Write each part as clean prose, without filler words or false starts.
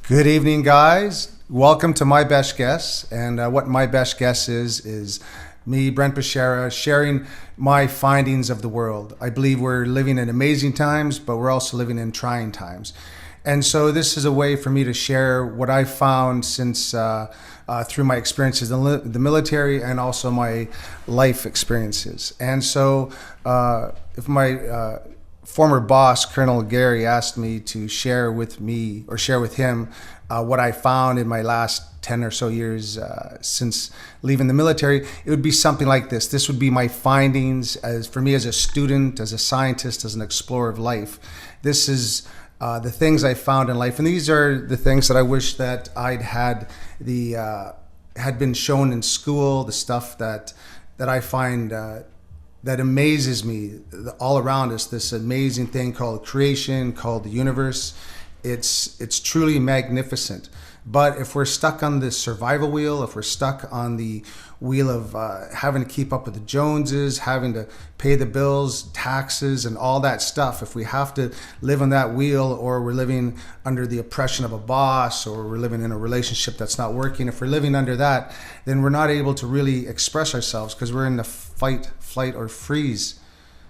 Good evening, guys. Welcome to My Best Guess. And what My Best Guess is me, Brent Beshara, sharing my findings of the world. I believe we're living in amazing times, but we're also living in trying times. And so this is a way for me to share what I've found since through my experiences in the military and also my life experiences. And so if my former boss, Colonel Gary, asked me to share with him what I found in my last 10 or so years since leaving the military, it would be something like this. This would be my findings for me as a student, as a scientist, as an explorer of life. This is the things I found in life, and these are the things that I wish that I'd had had been shown in school. The stuff that I find that amazes me all around us. This amazing thing called creation, called the universe. It's truly magnificent. But if we're stuck on the survival wheel, if we're stuck on the wheel of having to keep up with the Joneses, having to pay the bills, taxes, and all that stuff, if we have to live on that wheel, or we're living under the oppression of a boss, or we're living in a relationship that's not working, if we're living under that, then we're not able to really express ourselves because we're in the fight, flight, or freeze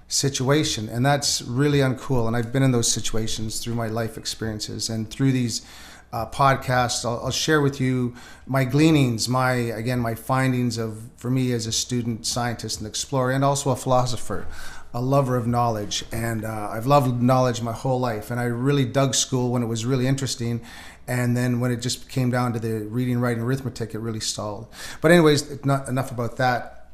situation. And that's really uncool. And I've been in those situations through my life experiences, and through these podcasts, I'll share with you my gleanings, my findings for me as a student, scientist, and explorer, and also a philosopher, a lover of knowledge. And I've loved knowledge my whole life. And I really dug school when it was really interesting. And then when it just came down to the reading, writing, arithmetic, it really stalled. But anyways, not enough about that.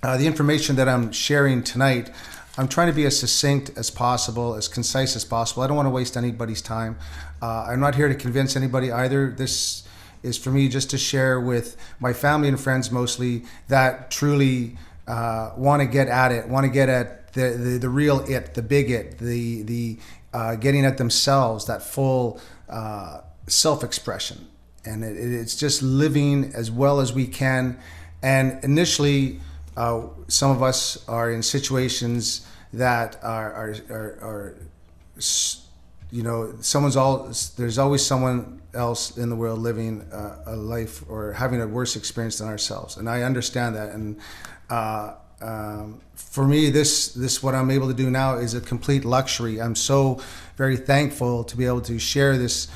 The information that I'm sharing tonight, I'm trying to be as succinct as possible, as concise as possible. I don't want to waste anybody's time. I'm not here to convince anybody either. This is for me just to share with my family and friends mostly that truly want to get at it, want to get at the real it, the big it, the getting at themselves, that full self-expression. And it's just living as well as we can. And initially, some of us are in situations that are there's always someone else in the world living a life or having a worse experience than ourselves, and I understand that. And for me, this what I'm able to do now is a complete luxury. I'm so very thankful to be able to share this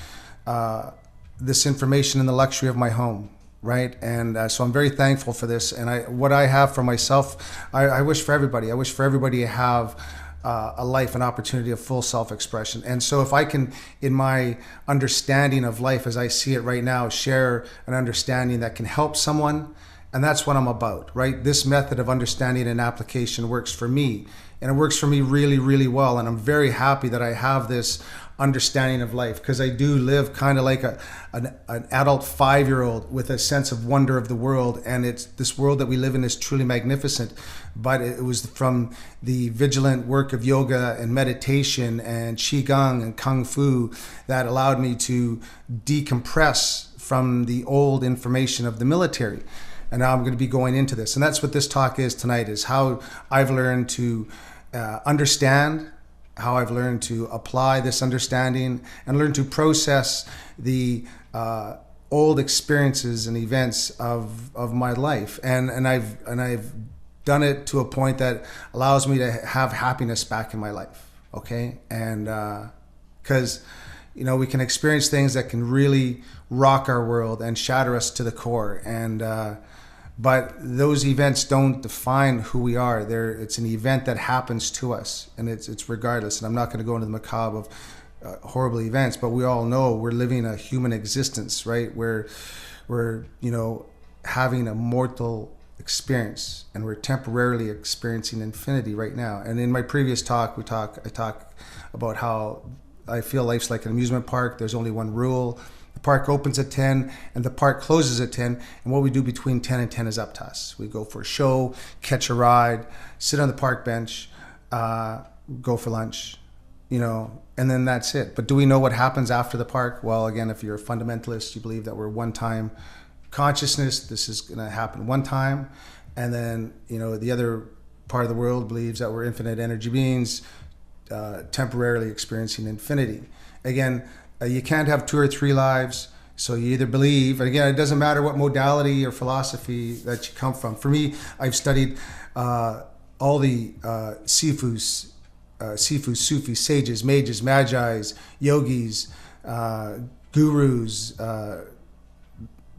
information in the luxury of my home. Right. And so I'm very thankful for this. And what I have for myself, I wish for everybody. I wish for everybody to have a life, an opportunity of full self-expression. And so if I can, in my understanding of life as I see it right now, share an understanding that can help someone, and that's what I'm about, right? This method of understanding and application works for me. And it works for me really, really well. And I'm very happy that I have this understanding of life, because I do live kind of like an adult 5-year-old with a sense of wonder of the world. And it's this world that we live in is truly magnificent. But it was from the vigilant work of yoga and meditation and qigong and kung fu that allowed me to decompress from the old information of the military. And now I'm going to be going into this. And that's what this talk is tonight, is how I've learned to understand, how I've learned to apply this understanding, and learn to process the old experiences and events of my life. And I've done it to a point that allows me to have happiness back in my life. Okay. And because we can experience things that can really rock our world and shatter us to the core. And but those events don't define who we are. It's an event that happens to us, and it's regardless. And I'm not going to go into the macabre of horrible events, but we all know we're living a human existence, right? We're having a mortal experience, and we're temporarily experiencing infinity right now. And in my previous talk, I talk about how I feel life's like an amusement park. There's only one rule. The park opens at 10 and the park closes at 10. And what we do between 10 and 10 is up to us. We go for a show, catch a ride, sit on the park bench, go for lunch, and then that's it. But do we know what happens after the park? Well, again, if you're a fundamentalist, you believe that we're one-time consciousness. This is going to happen one time. And then, the other part of the world believes that we're infinite energy beings, temporarily experiencing infinity. Again, You can't have two or three lives. So you either believe, and again, it doesn't matter what modality or philosophy that you come from. For me, I've studied all the Sifus, Sufis, sages, mages, magi's, yogis, gurus,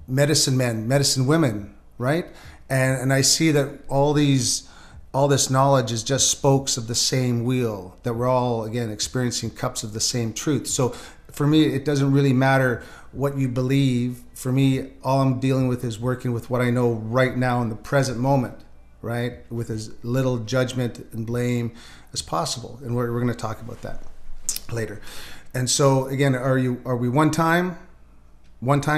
medicine men, medicine women, right? And I see that all this knowledge is just spokes of the same wheel, that we're all, again, experiencing cups of the same truth. So for me, it doesn't really matter what you believe. For me, all I'm dealing with is working with what I know right now in the present moment, right? With as little judgment and blame as possible. And we're going to talk about that later. And so again, are we one time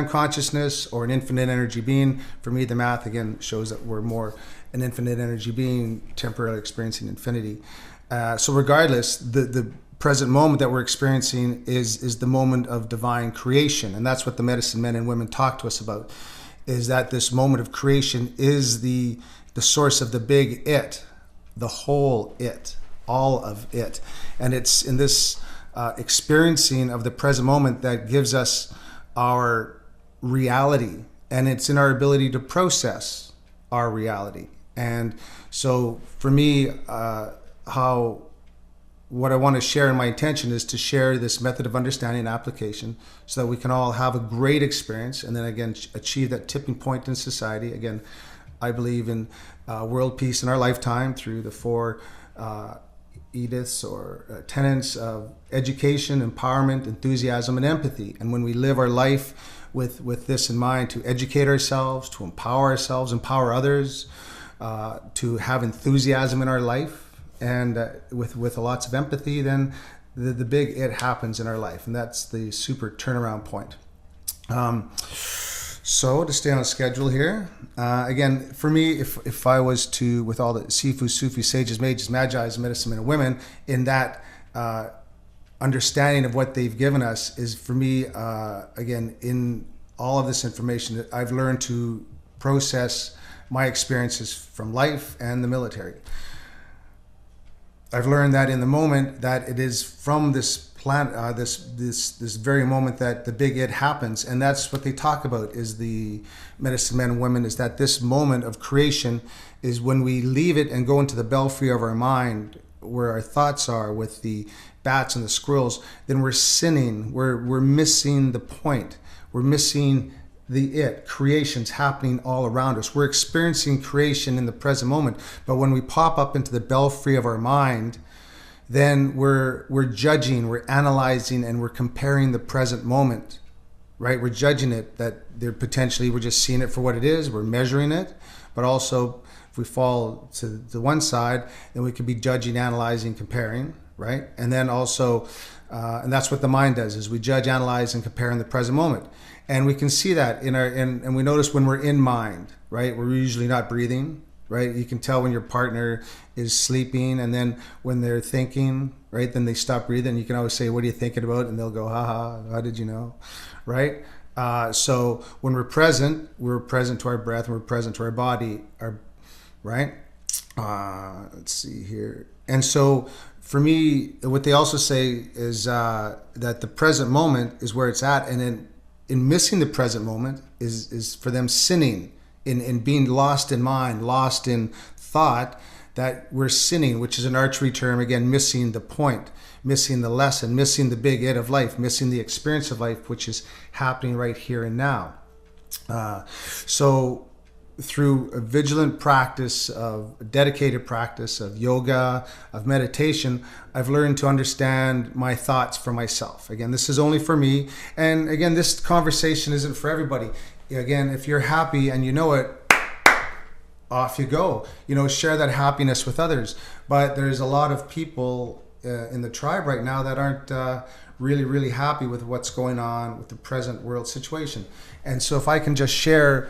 consciousness or an infinite energy being? For me, the math again shows that we're more an infinite energy being temporarily experiencing infinity. So regardless, the present moment that we're experiencing is the moment of divine creation. And that's what the medicine men and women talk to us about, is that this moment of creation is the source of the big it, the whole it, all of it. And it's in this experiencing of the present moment that gives us our reality, and it's in our ability to process our reality. And so for me, what I want to share, and my intention is to share this method of understanding and application so that we can all have a great experience and then again achieve that tipping point in society. Again, I believe in world peace in our lifetime through the four edicts or tenets of education, empowerment, enthusiasm, and empathy. And when we live our life with this in mind, to educate ourselves, to empower others, to have enthusiasm in our life, and with lots of empathy, then the big it happens in our life. And that's the super turnaround point. So to stay on schedule here, again, for me, if I was to, with all the Sifu, Sufi, sages, mages, magi's, medicine men and women, in that understanding of what they've given us, is for me, again, in all of this information, that I've learned to process my experiences from life and the military. I've learned that in the moment that it is from this planet, this very moment that the big it happens. And that's what they talk about, is the medicine men and women, is that this moment of creation is when we leave it and go into the belfry of our mind, where our thoughts are, with the bats and the squirrels. Then we're sinning, we're missing the point, we're missing creation's happening all around us. We're experiencing creation in the present moment, but when we pop up into the belfry of our mind, then we're judging, we're analyzing, and we're comparing the present moment, right? We're judging it, that we're just seeing it for what it is, we're measuring it, but also if we fall to the one side, then we could be judging, analyzing, comparing, right? And then also, and that's what the mind does, is we judge, analyze, and compare in the present moment. And we can see that and we notice when we're in mind, right? We're usually not breathing, right? You can tell when your partner is sleeping, and then when they're thinking, right, then they stop breathing. You can always say, "What are you thinking about?" And they'll go, "Ha ha, how did you know?" Right? So when we're present to our breath, and we're present to our body, right? Let's see here. And so for me, what they also say is that the present moment is where it's at, and then in missing the present moment is for them sinning, in being lost in mind, lost in thought, that we're sinning, which is an archery term, again, missing the point, missing the lesson, missing the big it of life, missing the experience of life, which is happening right here and now. So through a vigilant practice, a dedicated practice of yoga, of meditation, I've learned to understand my thoughts for myself. Again, this is only for me. And again, this conversation isn't for everybody. Again, if you're happy and you know it, off you go. Share that happiness with others. But there's a lot of people in the tribe right now that aren't really, really happy with what's going on with the present world situation. And so if I can just share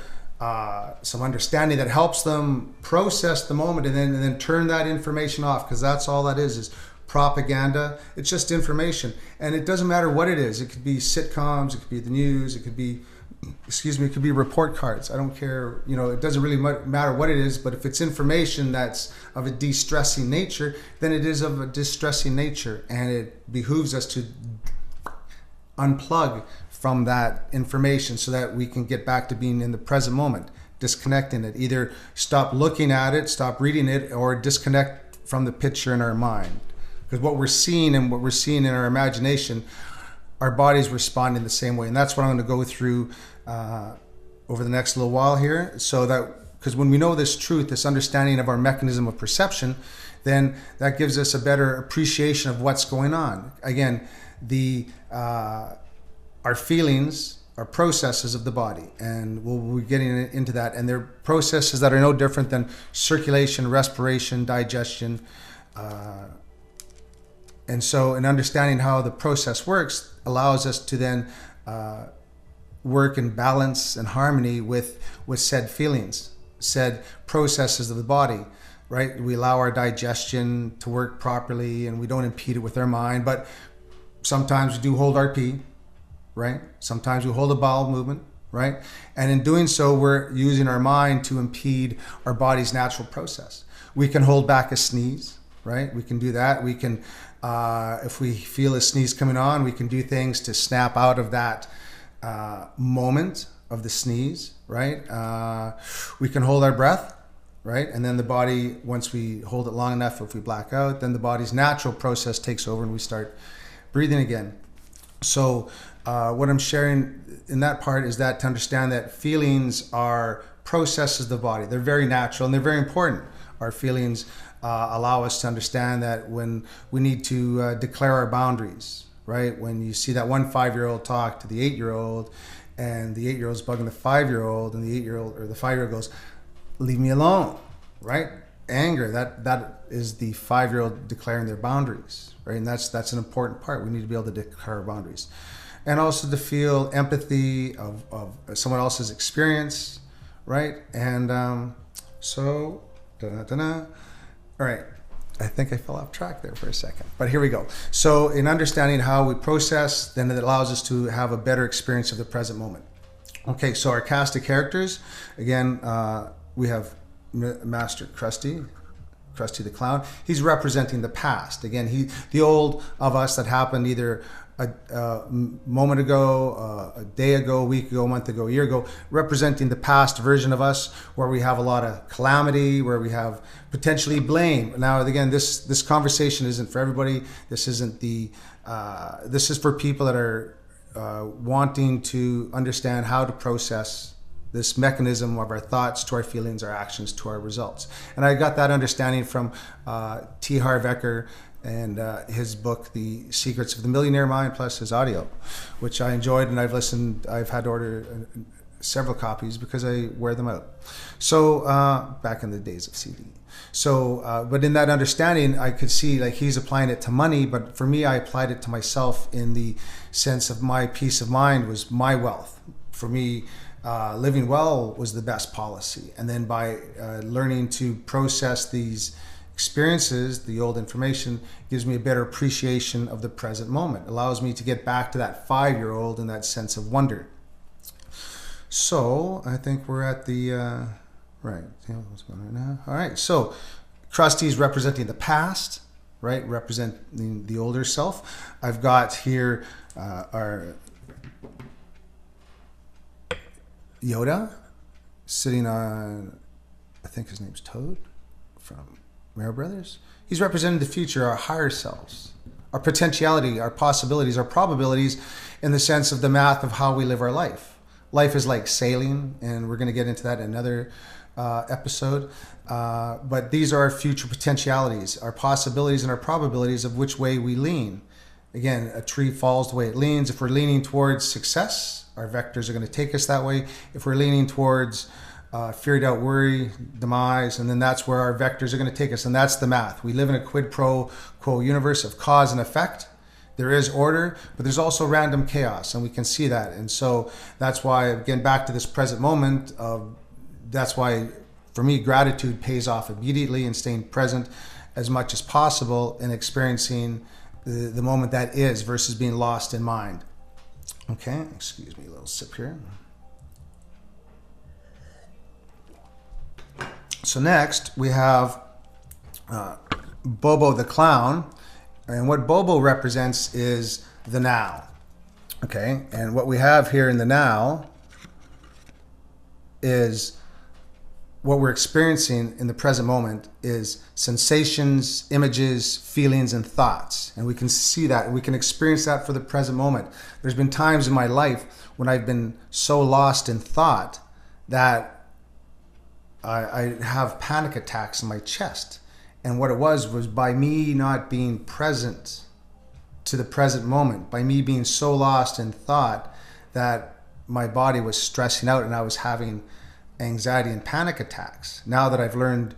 some understanding that helps them process the moment, and then turn that information off, because that's all that is propaganda. It's just information, and it doesn't matter what it is. It could be sitcoms, it could be the news, it could be report cards. I don't care. It doesn't really matter what it is, but if it's information that's of a de-stressing nature, then it is of a distressing nature, and it behooves us to unplug from that information so that we can get back to being in the present moment, disconnecting it. Either stop looking at it, stop reading it, or disconnect from the picture in our mind. Because what we're seeing and what we're seeing in our imagination, our body's responding the same way. And that's what I'm going to go through over the next little while here. So that, because when we know this truth, this understanding of our mechanism of perception, then that gives us a better appreciation of what's going on. Again, our feelings are processes of the body, and we'll be getting into that. And they're processes that are no different than circulation, respiration, digestion. And so in understanding how the process works allows us to then work in balance and harmony with said feelings, said processes of the body, right? We allow our digestion to work properly and we don't impede it with our mind, but sometimes we do hold our pee, right? Sometimes we hold a bowel movement, right? And in doing so, we're using our mind to impede our body's natural process. We can hold back a sneeze, right? We can do that. We can, if we feel a sneeze coming on, we can do things to snap out of that moment of the sneeze, right? We can hold our breath, right? And then the body, once we hold it long enough, if we black out, then the body's natural process takes over and we start breathing again. So what I'm sharing in that part is that to understand that feelings are processes of the body. They're very natural and they're very important. Our feelings allow us to understand that when we need to declare our boundaries, right? When you see that one 5-year-old talk to the 8-year-old and the 8-year-old's bugging the 5-year-old and the 8-year-old or the 5-year-old goes, leave me alone, right? Anger, that is the 5-year-old declaring their boundaries, right? And that's an important part. We need to be able to declare our boundaries. And also to feel empathy of someone else's experience, right? And so, all right. I think I fell off track there for a second, but here we go. So in understanding how we process, then it allows us to have a better experience of the present moment. Okay, so our cast of characters, again, we have Master Krusty the Clown. He's representing the past. Again, the old of us that happened either a moment ago, a day ago, a week ago, a month ago, a year ago, representing the past version of us where we have a lot of calamity, where we have potentially blame. Now, again, this conversation isn't for everybody. This isn't this is for people that are wanting to understand how to process this mechanism of our thoughts to our feelings, our actions to our results. And I got that understanding from T. Harv Eker and his book, The Secrets of the Millionaire Mind, plus his audio, which I enjoyed, and I've had to order several copies because I wear them out. So back in the days of CD. So, but in that understanding, I could see like he's applying it to money, but for me, I applied it to myself in the sense of my peace of mind was my wealth. For me, living well was the best policy. And then by learning to process these experiences, the old information, gives me a better appreciation of the present moment, allows me to get back to that 5-year-old in that sense of wonder. So I think we're at the right. What's going on now? All right. So Krusty's representing the past, right? Representing the older self. I've got here our Yoda sitting on, I think his name's Toad from Mario Brothers. He's representing the future, our higher selves, our potentiality, our possibilities, our probabilities in the sense of the math of how we live our life. Life is like sailing, and we're going to get into that in another episode. But these are our future potentialities, our possibilities and our probabilities of which way we lean. Again, a tree falls the way it leans. If we're leaning towards success, our vectors are going to take us that way. If we're leaning towards fear, doubt, worry, demise, and then that's where our vectors are going to take us. And that's the math. We live in a quid pro quo universe of cause and effect. There is order, but there's also random chaos, and we can see that. And so that's why, again, back to this present moment, that's why, for me, gratitude pays off immediately and staying present as much as possible and experiencing the moment that is versus being lost in mind. Okay, excuse me, a little sip here. So next we have Bobo the Clown, and what Bobo represents is the now, Okay, and what we have here in the now is what we're experiencing in the present moment is sensations, images, feelings, and thoughts. And we can see that, and we can experience that for the present moment. There's been times in my life when I've been so lost in thought that I have panic attacks in my chest. And what it was by me not being present to the present moment, by me being so lost in thought that my body was stressing out and I was having anxiety and panic attacks. Now that I've learned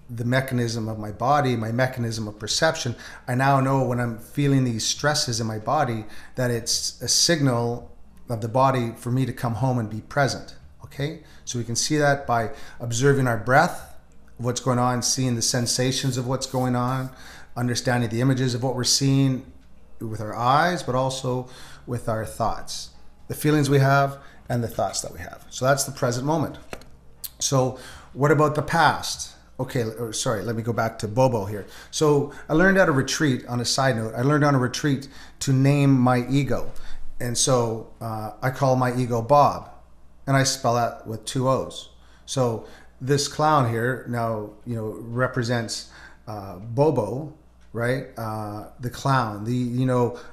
the mechanism of my body, my mechanism of perception, I now know when I'm feeling these stresses in my body that it's a signal of the body for me to come home and be present. Okay? So we can see that by observing our breath, what's going on, seeing the sensations of what's going on, understanding the images of what we're seeing with our eyes, but also with our thoughts, the feelings we have and the thoughts that we have. So that's the present moment. So what about the past? Okay, sorry, let me go back to Bobo here. So I learned at a retreat, on a side note, I learned on a retreat to name my ego. And so I call my ego Bob, and I spell that with 2 O's. So this clown here now, represents Bobo, right? The clown,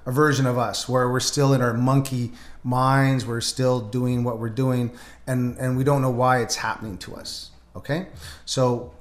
a version of us where we're still in our monkey minds, we're still doing what we're doing, and we don't know why it's happening to us. Okay, so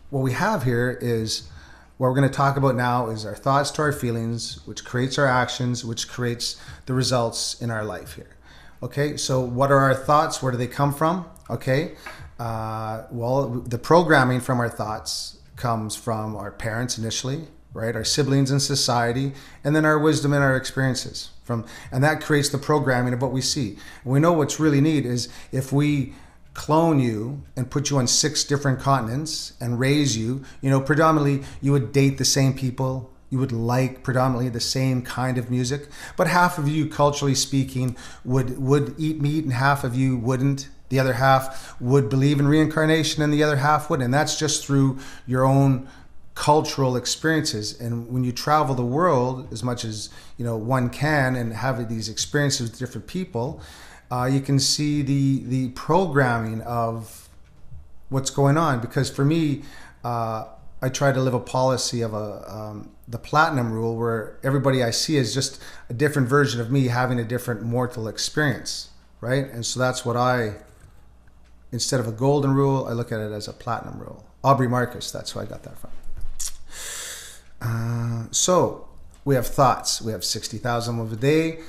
what we have here is what we're going to talk about now is our thoughts to our feelings, which creates our actions, which creates the results in our life here. Okay, so what are our thoughts? Where do they come from? Okay, well, the programming from our thoughts comes from our parents initially, right? Our siblings in society, and then our wisdom and our experiences. And that creates the programming of what we see. And we know what's really neat is if we clone you and put you on 6 different continents and raise you, predominantly you would date the same people, you would like predominantly the same kind of music, but half of you, culturally speaking, would eat meat and half of you wouldn't. The other half would believe in reincarnation and the other half wouldn't. And that's just through your own cultural experiences. And when you travel the world as much as one can and have these experiences with different people, you can see the programming of what's going on. Because for me, I try to live a policy of the platinum rule, where everybody I see is just a different version of me having a different mortal experience, right? And so that's what instead of a golden rule, I look at it as a platinum rule. Aubrey Marcus, that's who I got that from. So we have thoughts. We have 60,000 of a day,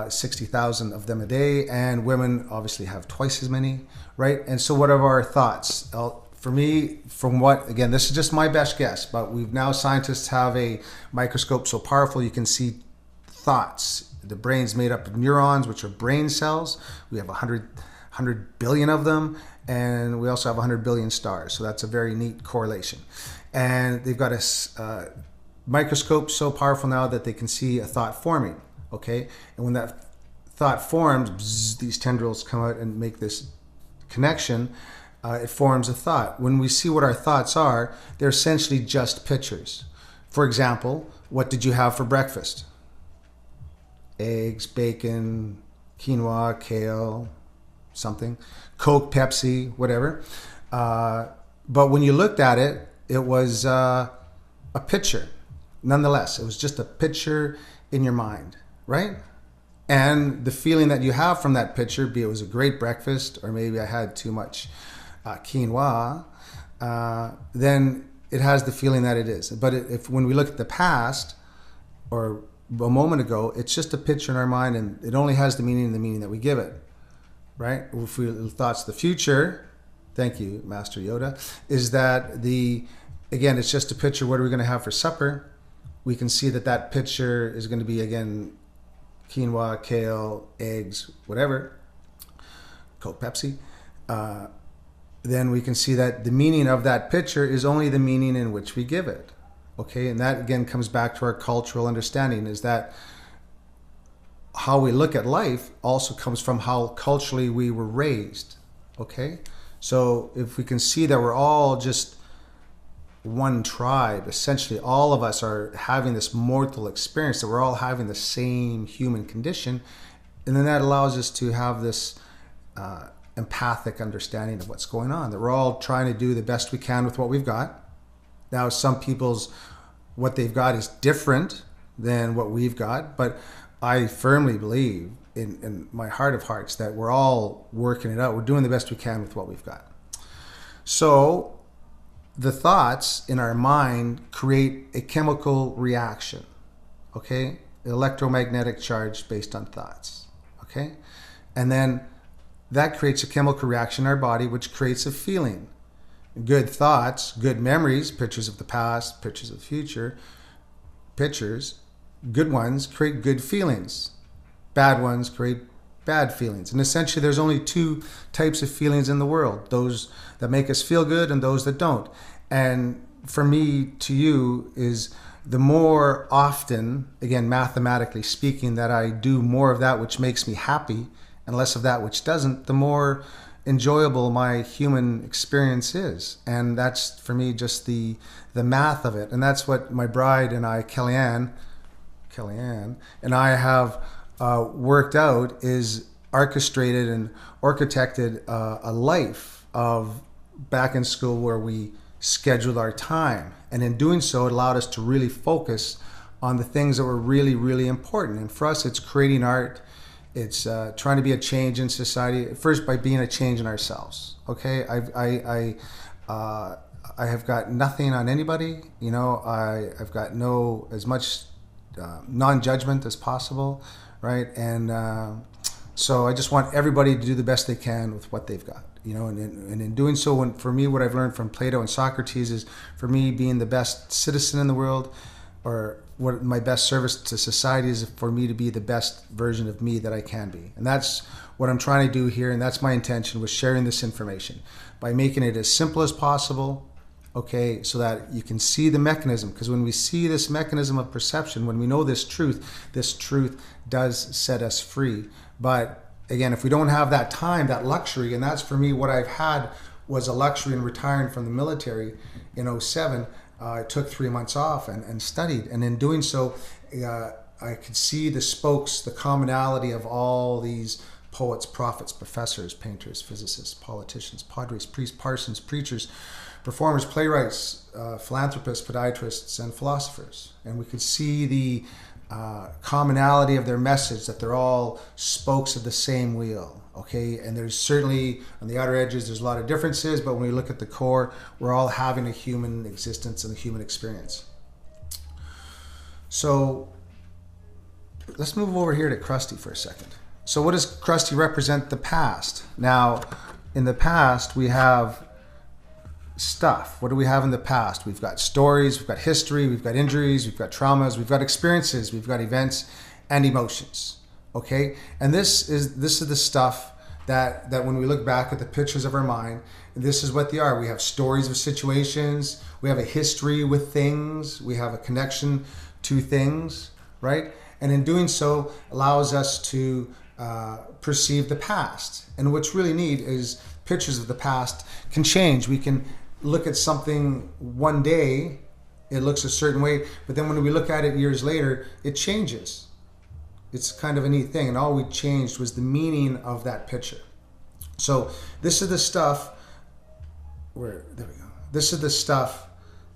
60,000 of them a day, and women obviously have twice as many, right? And so what are our thoughts? For me, again, this is just my best guess, but scientists have a microscope so powerful you can see thoughts. The brain's made up of neurons, which are brain cells. We have 100 billion of them, and we also have 100 billion stars. So that's a very neat correlation. And they've got a microscope so powerful now that they can see a thought forming, okay? And when that thought forms, these tendrils come out and make this connection. It forms a thought. When we see what our thoughts are, they're essentially just pictures. For example, what did you have for breakfast? Eggs, bacon, quinoa, kale, something, Coke, Pepsi, whatever. But when you looked at it, it was a picture. Nonetheless, it was just a picture in your mind, right? And the feeling that you have from that picture, be it was a great breakfast or maybe I had too much quinoa, then it has the feeling that it is. But when we look at the past or a moment ago, it's just a picture in our mind, and it only has the meaning that we give it, right? If we thoughts the future, thank you, Master Yoda, is that again, it's just a picture. What are we going to have for supper? We can see that picture is going to be, again, quinoa, kale, eggs, whatever, Coke, Pepsi. Then we can see that the meaning of that picture is only the meaning in which we give it. Okay, and that again comes back to our cultural understanding, is that how we look at life also comes from how culturally we were raised. Okay, so if we can see that we're all just one tribe. Essentially, all of us are having this mortal experience, that we're all having the same human condition. And then that allows us to have this empathic understanding of what's going on, that we're all trying to do the best we can with what we've got. Now, some people's, what they've got is different than what we've got, but I firmly believe in my heart of hearts that we're all working it out. We're doing the best we can with what we've got. So the thoughts in our mind create a chemical reaction, okay? Electromagnetic charge based on thoughts, okay? And then that creates a chemical reaction in our body, which creates a feeling. Good thoughts, good memories, pictures of the past, pictures of the future, pictures, good ones create good feelings. Bad ones create bad feelings. And essentially, there's only two types of feelings in the world: those that make us feel good and those that don't. And for me, to you, is the more often, again, mathematically speaking, that I do more of that which makes me happy and less of that which doesn't, the more enjoyable my human experience is. And that's, for me, just the math of it. And that's what my bride and I, Kellyanne and I have worked out, is orchestrated and architected a life of back in school where we scheduled our time. And in doing so, it allowed us to really focus on the things that were really, really important. And for us, it's creating art. It's trying to be a change in society, first by being a change in ourselves. Okay, I have got nothing on anybody. You know, I've got as much non-judgment as possible, right? And so I just want everybody to do the best they can with what they've got, you know. And in doing so, for me, what I've learned from Plato and Socrates is, for me, being the best citizen in the world, or what my best service to society is, for me to be the best version of me that I can be. And that's what I'm trying to do here, and that's my intention with sharing this information, by making it as simple as possible, okay, so that you can see the mechanism. Because when we see this mechanism of perception, when we know this truth does set us free. But again, if we don't have that time, that luxury, and that's for me what I've had was a luxury in retiring from the military in 2007. I took 3 months off and studied. And in doing so, I could see the spokes, the commonality of all these poets, prophets, professors, painters, physicists, politicians, padres, priests, parsons, preachers, performers, playwrights, philanthropists, podiatrists, and philosophers. And we could see the commonality of their message, that they're all spokes of the same wheel. Okay, and there's certainly on the outer edges there's a lot of differences, but when we look at the core, we're all having a human existence and a human experience. So let's move over here to Krusty for a second. So what does Krusty represent? The past. Now, in the past we have stuff. What do we have in the past? We've got stories, we've got history, we've got injuries, we've got traumas, we've got experiences, we've got events and emotions. Okay, and this is the stuff that when we look back at the pictures of our mind, this is what they are. We have stories of situations, we have a history with things, we have a connection to things, right? And in doing so, allows us to perceive the past. And what's really neat is pictures of the past can change. We can look at something one day, it looks a certain way, but then when we look at it years later, it changes. It's kind of a neat thing, and all we changed was the meaning of that picture. So this is the stuff This is the stuff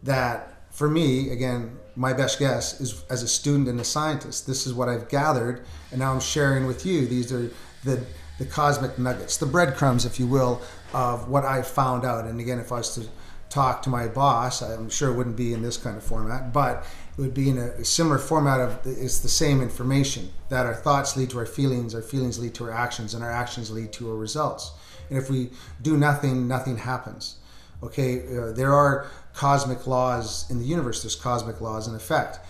that, for me, again, my best guess is, as a student and a scientist, this is what I've gathered, and now I'm sharing with you. These are the cosmic nuggets, the breadcrumbs, if you will, of what I found out. And again, if I was to talk to my boss, I'm sure it wouldn't be in this kind of format, but it would be in a similar format of, it's the same information, that our thoughts lead to our feelings lead to our actions, and our actions lead to our results. And if we do nothing, nothing happens. Okay, there are cosmic laws in the universe. There's cosmic laws in effect,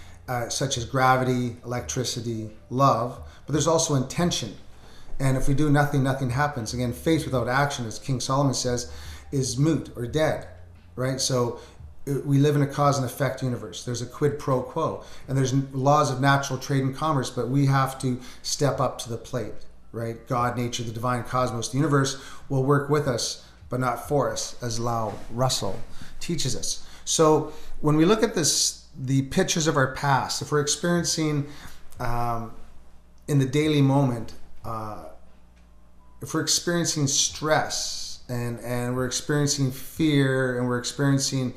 such as gravity, electricity, love, but there's also intention. And if we do nothing, nothing happens. Again, faith without action, as King Solomon says, is moot or dead, right? So we live in a cause and effect universe. There's a quid pro quo, and there's laws of natural trade and commerce, but we have to step up to the plate, right? God, nature, the divine cosmos, the universe will work with us, but not for us, as Lau Russell teaches us. So when we look at this, the pictures of our past, if we're experiencing in the daily moment, if we're experiencing stress and we're experiencing fear and we're experiencing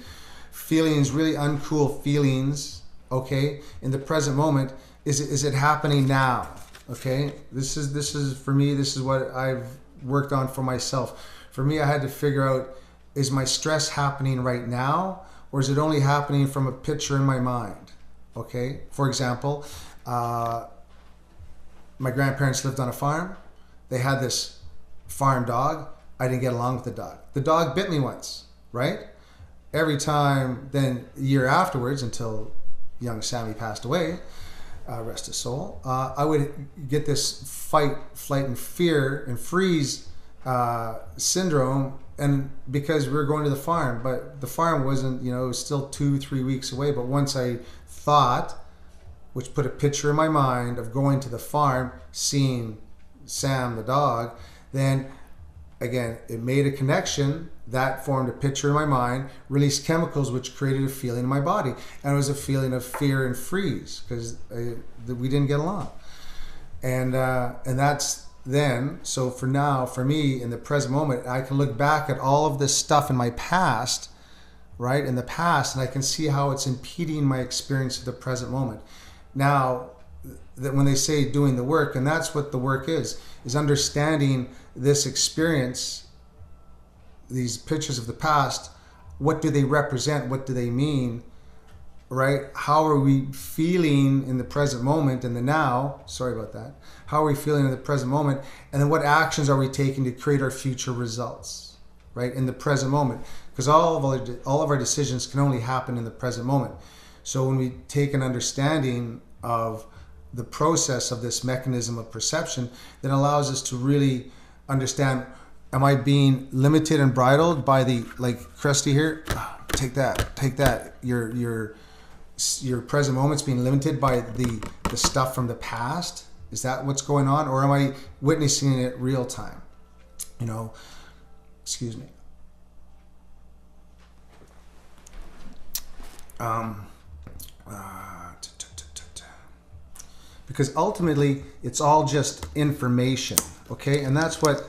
feelings, really uncool feelings, okay, in the present moment, is it happening now? Okay, this is for me, this is what I've worked on for myself. For me, I had to figure out, is my stress happening right now, or is it only happening from a picture in my mind? Okay, for example, my grandparents lived on a farm. They had this farm dog. I didn't get along with the dog. The dog bit me once, right? Every time, then a year afterwards, until young Sammy passed away, rest his soul, I would get this fight, flight, and fear and freeze syndrome, and because we were going to the farm, but the farm wasn't, it was still 2-3 weeks away. But once I thought, which put a picture in my mind of going to the farm, seeing Sam the dog, then again, it made a connection that formed a picture in my mind, released chemicals which created a feeling in my body, and it was a feeling of fear and freeze because we didn't get along, and that's then. So for now, for me, in the present moment, I can look back at all of this stuff in my past, right, in the past, and I can see how it's impeding my experience of the present moment. Now, that when they say doing the work, and that's what the work is understanding this experience, these pictures of the past, what do they represent? What do they mean? Right? How are we feeling in the present moment, in the now? Sorry about that. How are we feeling in the present moment? And then what actions are we taking to create our future results, right? In the present moment. Because all of our decisions can only happen in the present moment. So when we take an understanding of the process of this mechanism of perception, that allows us to really understand, am I being limited and bridled by the, like Krusty here, take that, your present moment's being limited by the stuff from the past? Is that what's going on? Or am I witnessing it real time? Excuse me. Because ultimately, it's all just information, okay? And that's what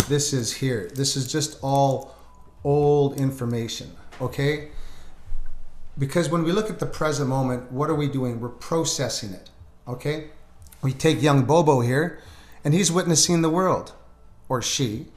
this is here. This is just all old information, okay? Because when we look at the present moment, what are we doing? We're processing it, okay? We take young Bobo here, and he's witnessing the world, or she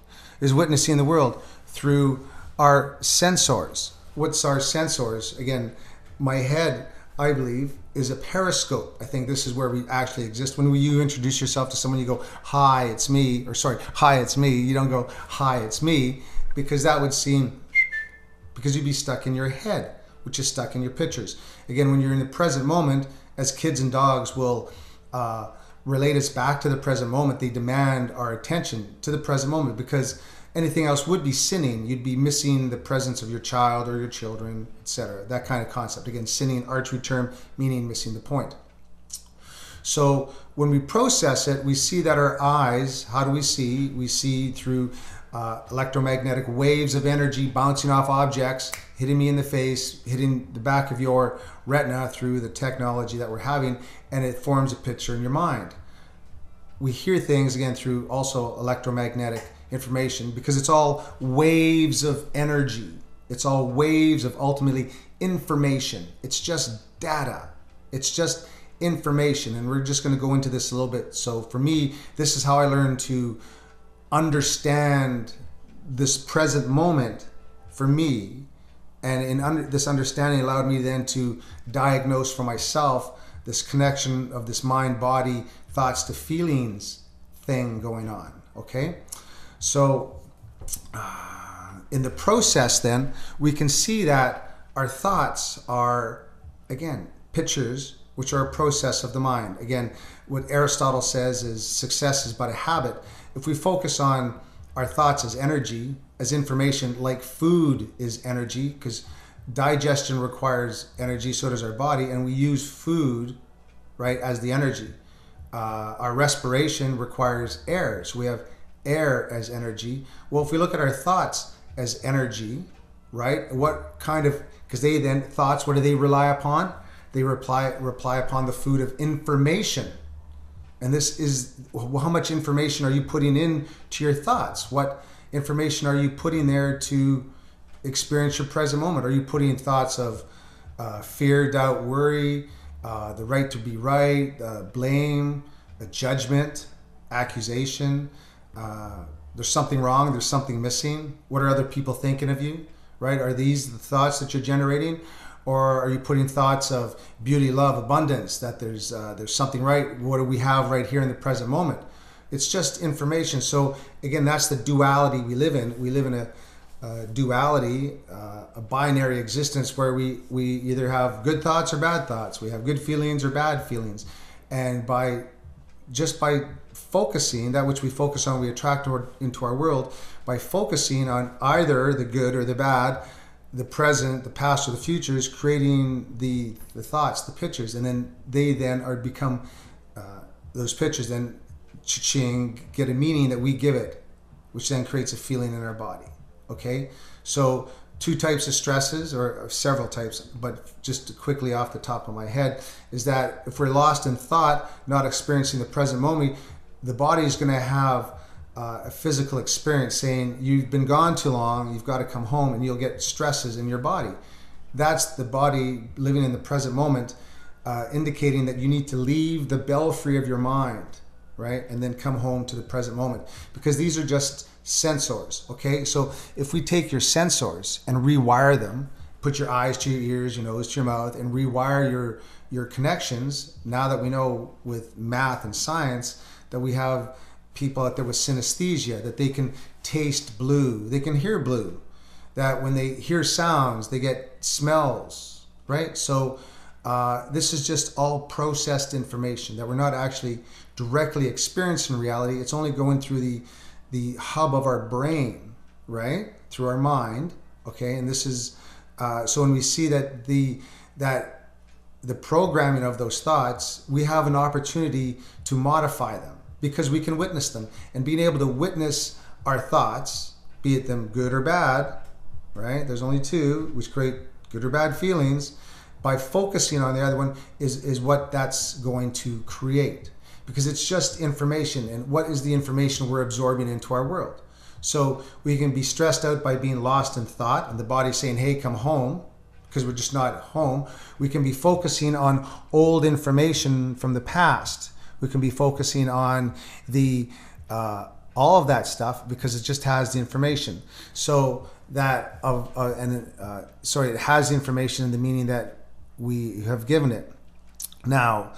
is witnessing the world through our sensors. What's our sensors? Again, my head, I believe, is a periscope. I think this is where we actually exist. When you introduce yourself to someone, you go, hi, it's me, or sorry, hi, it's me. You don't go, hi, it's me, because that would seem, because you'd be stuck in your head, which is stuck in your pictures. Again, when you're in the present moment, as kids and dogs will relate us back to the present moment, they demand our attention to the present moment, because anything else would be sinning. You'd be missing the presence of your child or your children, etc. That kind of concept. Again, sinning, archery term, meaning missing the point. So when we process it, we see that our eyes, how do we see? We see through electromagnetic waves of energy bouncing off objects, hitting me in the face, hitting the back of your retina through the technology that we're having, and it forms a picture in your mind. We hear things, again, through also electromagnetic information, because it's all waves of energy. It's all waves of ultimately information. It's just data. It's just information. And we're just going to go into this a little bit. So for me, this is how I learned to understand this present moment for me. And this understanding allowed me then to diagnose for myself this connection of this mind, body, thoughts to feelings thing going on. Okay? So in the process then, we can see that our thoughts are, again, pictures, which are a process of the mind. Again, what Aristotle says is success is but a habit. If we focus on our thoughts as energy, as information, like food is energy, because digestion requires energy, so does our body, and we use food, right, as the energy. Our respiration requires air, so we have air as energy. Well, if we look at our thoughts as energy, right? What kind of, because they then, thoughts, what do they rely upon? They rely upon the food of information. And this is, how much information are you putting in to your thoughts? What information are you putting there to experience your present moment? Are you putting thoughts of fear, doubt, worry, the right to be right, blame, judgment, accusation? There's something wrong, there's something missing. What are other people thinking of you, right? Are these the thoughts that you're generating? Or are you putting thoughts of beauty, love, abundance, that there's something right? What do we have right here in the present moment? It's just information. So again, that's the duality we live in. We live in a duality, a binary existence where we either have good thoughts or bad thoughts. We have good feelings or bad feelings. And by focusing, that which we focus on, we attract into our world. By focusing on either the good or the bad, the present, the past, or the future, is creating the thoughts, the pictures, and then they then are become those pictures then cha-ching, get a meaning that we give it, which then creates a feeling in our body. Okay, so two types of stresses, or several types, but just quickly off the top of my head, is that if we're lost in thought, not experiencing the present moment, the body is going to have a physical experience saying, you've been gone too long, you've got to come home, and you'll get stresses in your body. That's the body living in the present moment, indicating that you need to leave the belfry of your mind, right? And then come home to the present moment, because these are just sensors. Okay, so if we take your sensors and rewire them, put your eyes to your ears, your nose to your mouth, and rewire your connections, now that we know with math and science that we have people out there with synesthesia, that they can taste blue, they can hear blue, that when they hear sounds, they get smells, right? So this is just all processed information that we're not actually directly experiencing reality. It's only going through the hub of our brain, right? Through our mind, okay? And this is, so when we see that the programming of those thoughts, we have an opportunity to modify them, because we can witness them. And being able to witness our thoughts, be it them good or bad, right? There's only two, which create good or bad feelings. By focusing on the other one is what that's going to create, because it's just information. And what is the information we're absorbing into our world? So we can be stressed out by being lost in thought, and the body saying, hey, come home, because we're just not home. We can be focusing on old information from the past. We can be focusing on all of that stuff, because it just has the information. So that it has the information in the meaning that we have given it. Now,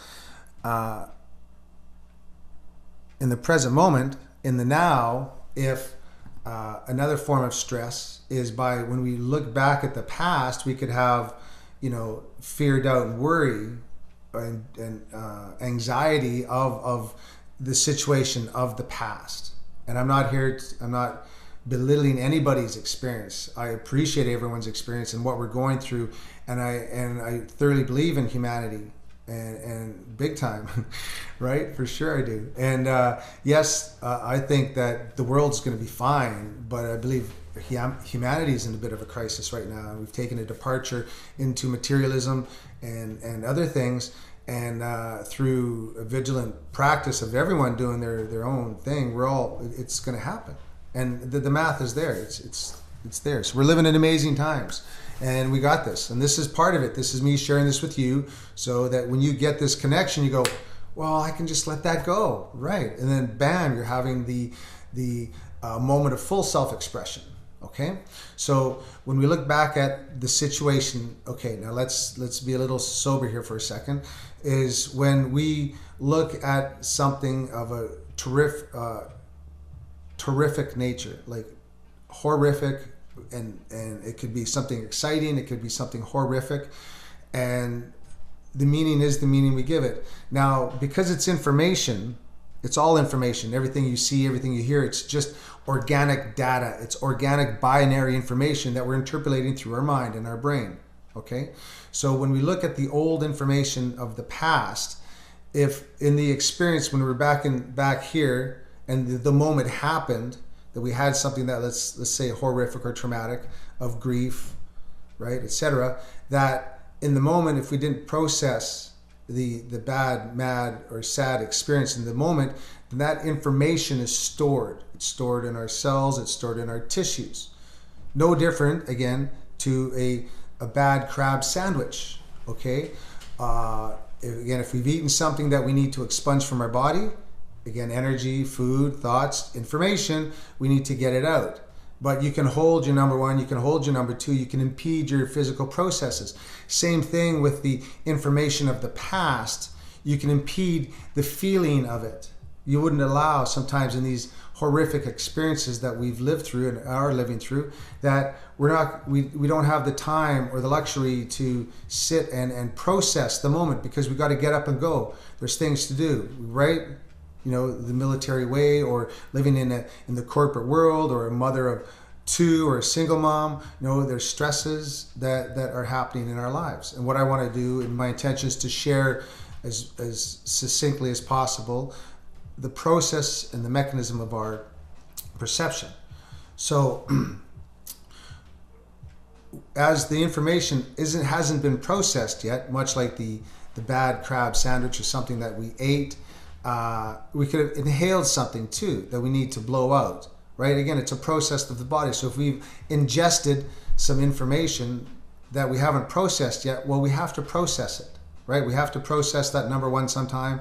in the present moment, in the now, if another form of stress is by, when we look back at the past, we could have, fear, doubt, and worry, and anxiety of the situation of the past. And I'm not belittling anybody's experience. I appreciate everyone's experience and what we're going through, and I thoroughly believe in humanity, and big time, right? For sure I do. And yes, I think that the world's going to be fine, but I believe humanity is in a bit of a crisis right now. We've taken a departure into materialism and other things, and through a vigilant practice of everyone doing their own thing, it's going to happen. And the math is there. It's there. So we're living in amazing times, and we got this. And this is part of it. This is me sharing this with you, so that when you get this connection, you go, well, I can just let that go, right? And then bam, you're having the moment of full self-expression. Okay, so when we look back at the situation, okay, now let's be a little sober here for a second, is when we look at something of a terrific nature, like horrific, and it could be something exciting, it could be something horrific, and the meaning is the meaning we give it. Now, because it's information, it's all information, everything you see, everything you hear, it's just organic data. It's organic binary information that we're interpolating through our mind and our brain. Okay, so when we look at the old information of the past, if in the experience when we're back here, and the moment happened that we had something that let's say horrific or traumatic, of grief, right, etc., that in the moment, if we didn't process the bad, mad, or sad experience in the moment, then that information is stored. It's stored in our cells, it's stored in our tissues. No different, again, to a bad crab sandwich, okay? Again, if we've eaten something that we need to expunge from our body, again, energy, food, thoughts, information, we need to get it out. But you can hold your number one, you can hold your number two, you can impede your physical processes. Same thing with the information of the past. You can impede the feeling of it. You wouldn't allow sometimes in these horrific experiences that we've lived through and are living through, that we don't have the time or the luxury to sit and process the moment, because we got to get up and go. There's things to do, right? You know, the military way, or living in the corporate world, or a mother of two, or a single mom. You know, there's stresses that are happening in our lives. And what I want to do, and my intention is to share as succinctly as possible the process and the mechanism of our perception. So as the information hasn't been processed yet, much like the bad crab sandwich or something that we ate, we could have inhaled something too that we need to blow out, right? Again, it's a process of the body. So if we've ingested some information that we haven't processed yet, well, we have to process it, right? We have to process that number one sometime,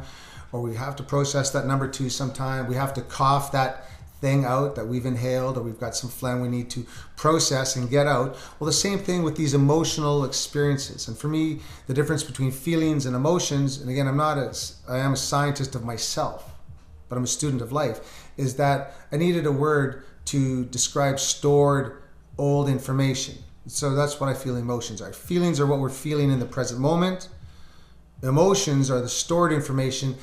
or we have to process that number two sometime. We have to cough that thing out that we've inhaled, or we've got some phlegm we need to process and get out. Well, the same thing with these emotional experiences. And for me, the difference between feelings and emotions, and again, I am a scientist of myself, but I'm a student of life, is that I needed a word to describe stored old information. So that's what I feel emotions are. Feelings are what we're feeling in the present moment. Emotions are the stored information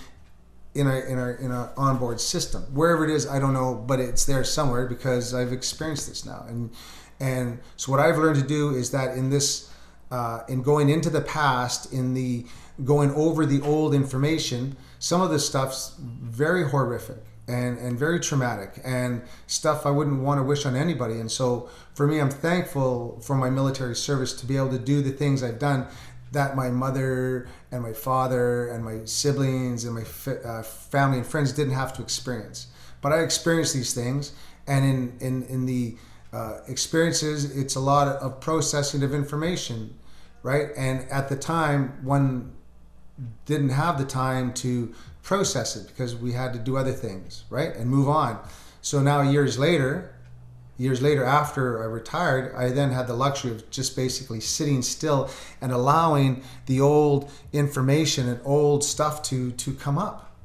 in our onboard system. Wherever it is, I don't know, but it's there somewhere because I've experienced this now. And so what I've learned to do is that in this, in going into the past, going over the old information, some of this stuff's very horrific and very traumatic, and stuff I wouldn't want to wish on anybody. And so for me, I'm thankful for my military service to be able to do the things I've done that my mother and my father and my siblings and my family and friends didn't have to experience. But I experienced these things, and in the experiences, it's a lot of processing of information, right? And at the time, one didn't have the time to process it because we had to do other things, right? And move on. So now years later after I retired, I then had the luxury of just basically sitting still and allowing the old information and old stuff to come up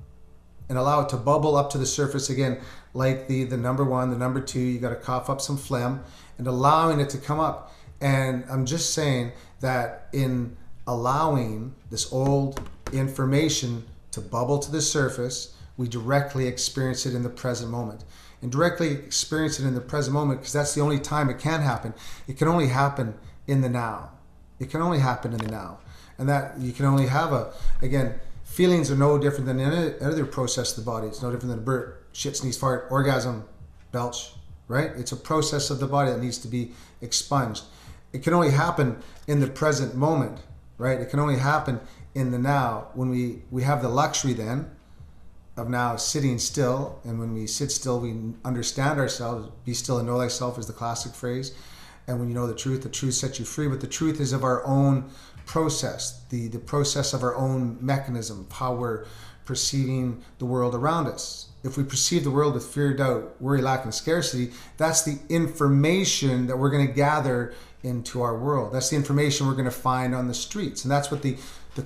and allow it to bubble up to the surface again, like the number one, the number two. You got to cough up some phlegm and allowing it to come up. And I'm just saying that in allowing this old information to bubble to the surface, we directly experience it in the present moment. And directly experience it in the present moment, because that's the only time it can happen. It can only happen in the now. It can only happen in the now. And that you can only have again, feelings are no different than any other process of the body. It's no different than a burp, shit, sneeze, fart, orgasm, belch, right? It's a process of the body that needs to be expunged. It can only happen in the present moment, right? It can only happen in the now, when we have the luxury then of now sitting still. And when we sit still, we understand ourselves. Be still and know thyself is the classic phrase. And when you know the truth sets you free. But the truth is of our own process, the process of our own mechanism, of how we're perceiving the world around us. If we perceive the world with fear, doubt, worry, lack, and scarcity, that's the information that we're going to gather into our world. That's the information we're going to find on the streets. And that's what the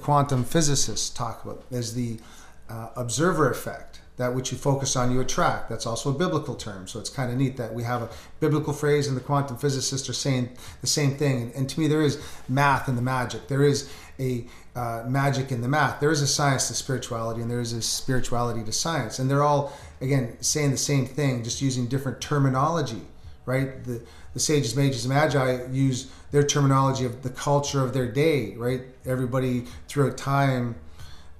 quantum physicists talk about, is the observer effect. That which you focus on, you attract. That's also a biblical term. So it's kind of neat that we have a biblical phrase and the quantum physicists are saying the same thing. And to me, there is math in the magic. There is a magic in the math. There is a science to spirituality, and there is a spirituality to science. And they're all, again, saying the same thing, just using different terminology, right? The sages, mages, and magi use their terminology of the culture of their day, right? Everybody throughout time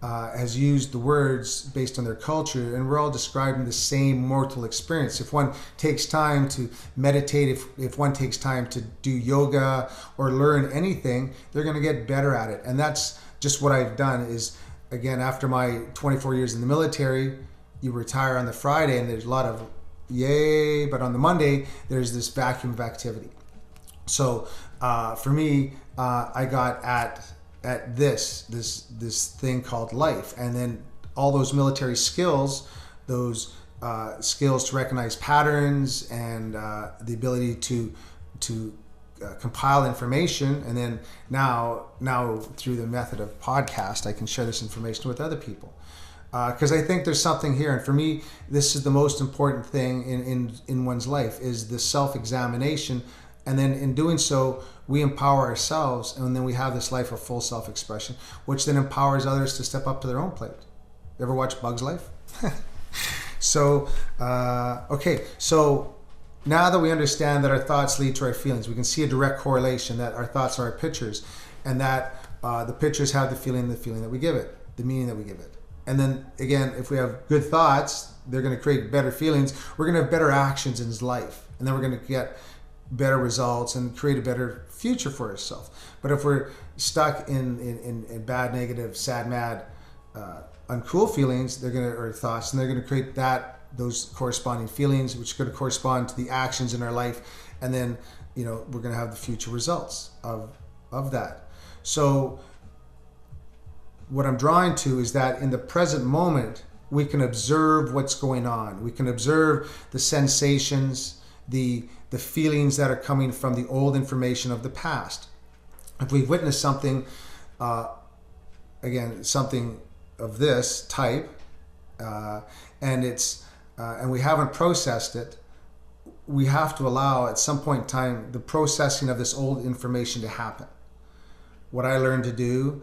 has used the words based on their culture, and we're all describing the same mortal experience. If one takes time to meditate, if one takes time to do yoga or learn anything, they're going to get better at it. And that's just what I've done is, again, after my 24 years in the military, you retire on the Friday and there's a lot of yay, but on the Monday, there's this vacuum of activity. So for me, I got at this thing called life, and then all those military skills, those skills to recognize patterns and the ability to compile information, and then now through the method of podcast, I can share this information with other people. Because I think there's something here, and for me, this is the most important thing in one's life is the self-examination, and then in doing so, we empower ourselves, and then we have this life of full self-expression, which then empowers others to step up to their own plate. You ever watch Bug's Life? So, okay, so now that we understand that our thoughts lead to our feelings, we can see a direct correlation that our thoughts are our pictures, and that the pictures have the feeling that we give it, the meaning that we give it. And then again, if we have good thoughts, they're going to create better feelings. We're going to have better actions in his life. And then we're going to get better results and create a better future for ourselves. But if we're stuck in bad, negative, sad, mad, uncool feelings, or thoughts, and they're going to create those corresponding feelings, which are going to correspond to the actions in our life. And then, we're going to have the future results of that. So what I'm drawing to is that in the present moment, we can observe what's going on. We can observe the sensations, the feelings that are coming from the old information of the past. If we've witnessed something, again, something of this type, and we haven't processed it, we have to allow at some point in time the processing of this old information to happen. What I learned to do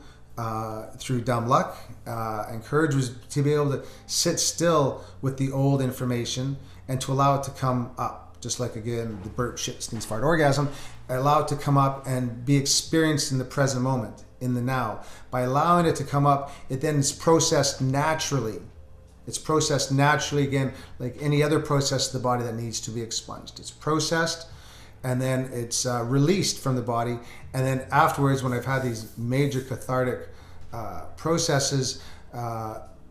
through dumb luck and courage was to be able to sit still with the old information and to allow it to come up. Just like, again, the burp, shit, sneeze, fart, orgasm, allow it to come up and be experienced in the present moment, in the now. By allowing it to come up, it then is processed naturally. It's processed naturally, again, like any other process of the body that needs to be expunged. It's processed, and then it's released from the body. And then afterwards, when I've had these major cathartic processes,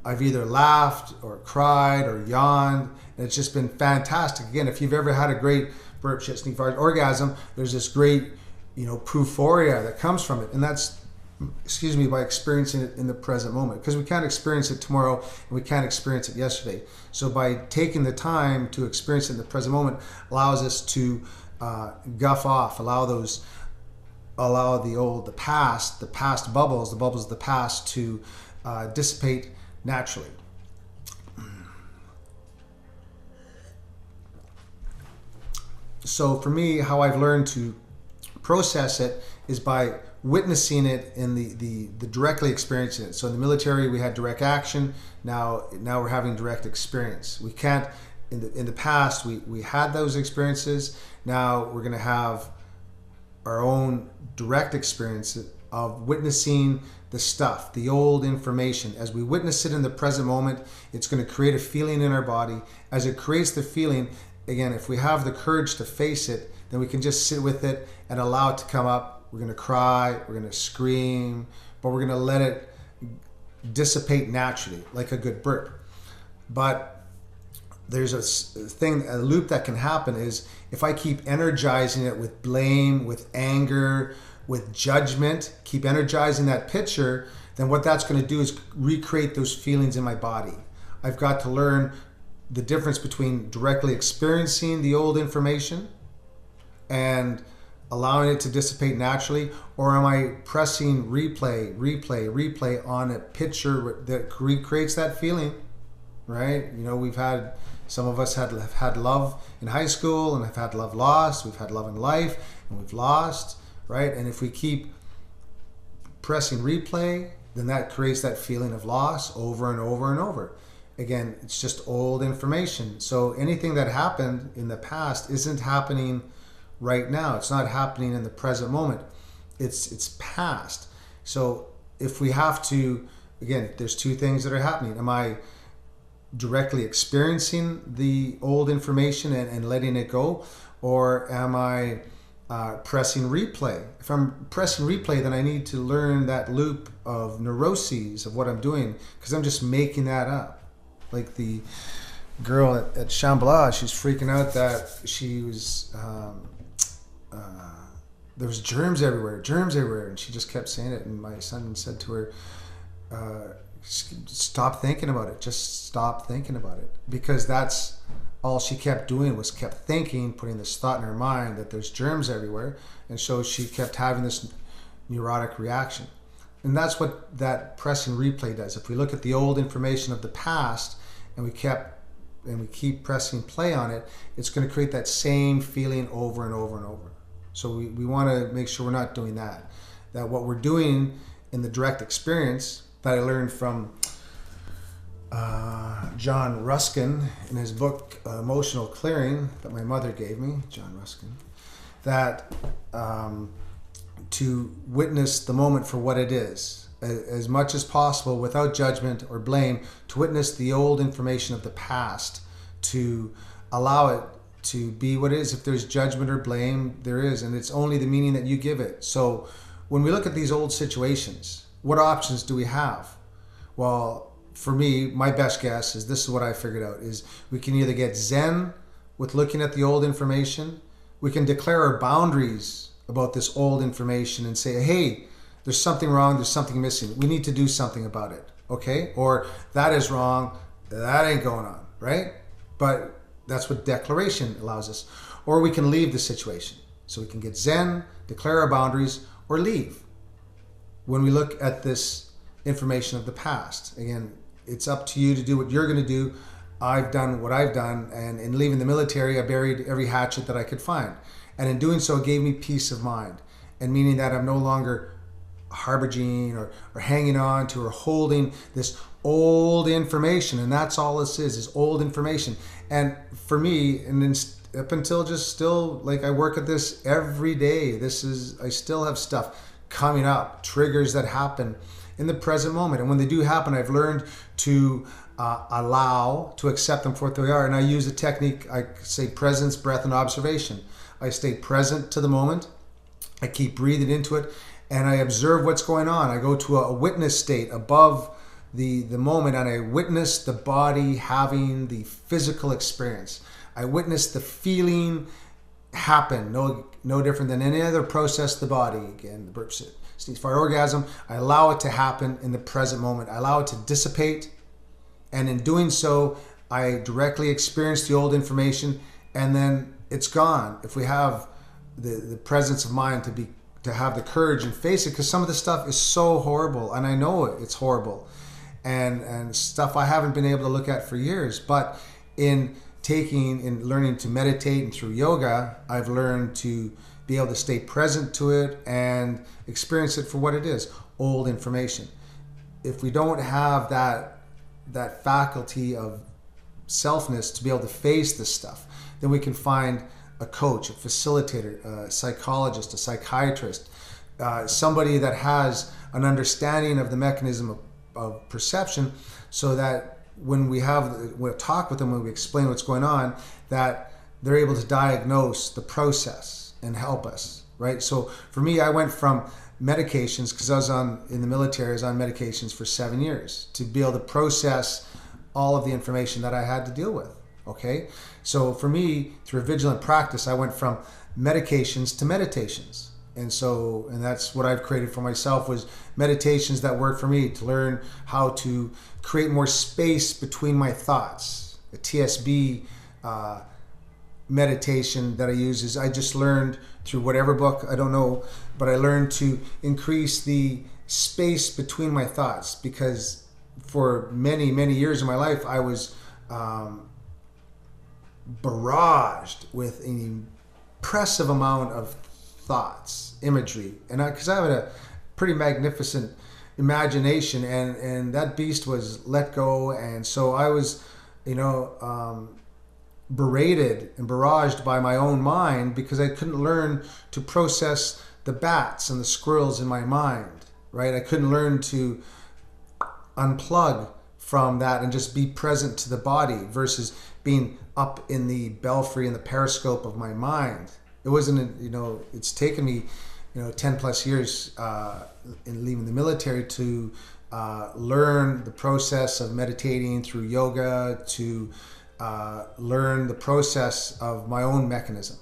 I've either laughed or cried or yawned, and it's just been fantastic. Again, if you've ever had a great burp, shit, sneeze, fart, orgasm, there's this great, euphoria that comes from it, and that's, by experiencing it in the present moment, because we can't experience it tomorrow and we can't experience it yesterday. So by taking the time to experience it in the present moment allows us to guff off, allow the past bubbles, the bubbles of the past to dissipate naturally. So for me, how I've learned to process it is by witnessing it in the directly experiencing it. So in the military, we had direct action. Now we're having direct experience. We can't, in the past, we had those experiences. Now we're going to have our own direct experience of witnessing the stuff, the old information. As we witness it in the present moment, it's going to create a feeling in our body. As it creates the feeling, again, if we have the courage to face it, then we can just sit with it and allow it to come up. We're going to cry, we're going to scream, but we're going to let it dissipate naturally, like a good burp. But there's a loop that can happen is if I keep energizing it with blame, with anger, with judgment, keep energizing that picture, then what that's going to do is recreate those feelings in my body. I've got to learn the difference between directly experiencing the old information and allowing it to dissipate naturally, or am I pressing replay on a picture that recreates that feeling, right? Some of us have had love in high school and have had love lost. We've had love in life and we've lost, right? And if we keep pressing replay, then that creates that feeling of loss over and over and over. Again, it's just old information. So anything that happened in the past isn't happening right now. It's not happening in the present moment. It's past. So if we have to again, there's two things that are happening. Am I directly experiencing the old information and letting it go, or am I pressing replay? If I'm pressing replay, then I need to learn that loop of neuroses of what I'm doing, because I'm just making that up. Like the girl at Shambhala, she's freaking out that she was there was germs everywhere, and she just kept saying it. And my son said to her, stop thinking about it. Just stop thinking about it, because that's all she kept doing, was kept thinking, putting this thought in her mind that there's germs everywhere, and so she kept having this neurotic reaction. And that's what that pressing replay does. If we look at the old information of the past and we keep pressing play on it, it's going to create that same feeling over and over and over. So we want to make sure we're not doing that. That what we're doing in the direct experience that I learned from John Ruskin in his book Emotional Clearing, that my mother gave me, John Ruskin, that to witness the moment for what it is, as much as possible, without judgment or blame, to witness the old information of the past, to allow it to be what it is. If there's judgment or blame, there is, and it's only the meaning that you give it. So when we look at these old situations, what options do we have? Well, for me, my best guess is, this is what I figured out, is we can either get zen with looking at the old information, we can declare our boundaries about this old information and say, hey, there's something wrong, there's something missing, we need to do something about it, okay? Or that is wrong, that ain't going on, right? But that's what declaration allows us. Or we can leave the situation. So we can get zen, declare our boundaries, or leave. When we look at this information of the past, again, it's up to you to do what you're going to do. I've done what I've done, and in leaving the military, I buried every hatchet that I could find. And in doing so, it gave me peace of mind, and meaning that I'm no longer harboring or hanging on to or holding this old information. And that's all this is old information. And for me, and then up until just still, like, I work at this every day. I still have stuff coming up, triggers that happen in the present moment. And when they do happen, I've learned to allow, to accept them for what they are. And I use a technique, I say presence, breath, and observation. I stay present to the moment. I keep breathing into it, and I observe what's going on. I go to a witness state above the moment, and I witness the body having the physical experience. I witness the feeling happen, no different than any other process of the body. Again, the burp, sneeze, fart, orgasm. I allow it to happen in the present moment. I allow it to dissipate, and in doing so, I directly experience the old information, and then it's gone. If we have the presence of mind to have the courage and face it, because some of the stuff is so horrible, and I know it's horrible, and stuff I haven't been able to look at for years. But in learning to meditate and through yoga, I've learned to be able to stay present to it and experience it for what it is, old information. If we don't have that faculty of selfness to be able to face this stuff, then we can find a coach, a facilitator, a psychologist, a psychiatrist, somebody that has an understanding of the mechanism of perception, so that when we talk with them, when we explain what's going on, that they're able to diagnose the process and help us, right? So for me, I went from medications, because I was in the military, I was on medications for 7 years to be able to process all of the information that I had to deal with. Okay, so for me, through a vigilant practice, I went from medications to meditations, and that's what I've created for myself, was meditations that work for me, to learn how to create more space between my thoughts. A TSB meditation that I use is, I just learned through whatever book, I don't know, but I learned to increase the space between my thoughts, because for many, many years in my life, I was barraged with an impressive amount of thoughts, imagery, and because I have a pretty magnificent imagination, and that beast was let go, and so I was, berated and barraged by my own mind, because I couldn't learn to process the bats and the squirrels in my mind, right? I couldn't learn to unplug from that and just be present to the body versus being up in the belfry and the periscope of my mind. It wasn't, it's taken me, 10 plus years in leaving the military to learn the process of meditating through yoga, to learn the process of my own mechanism.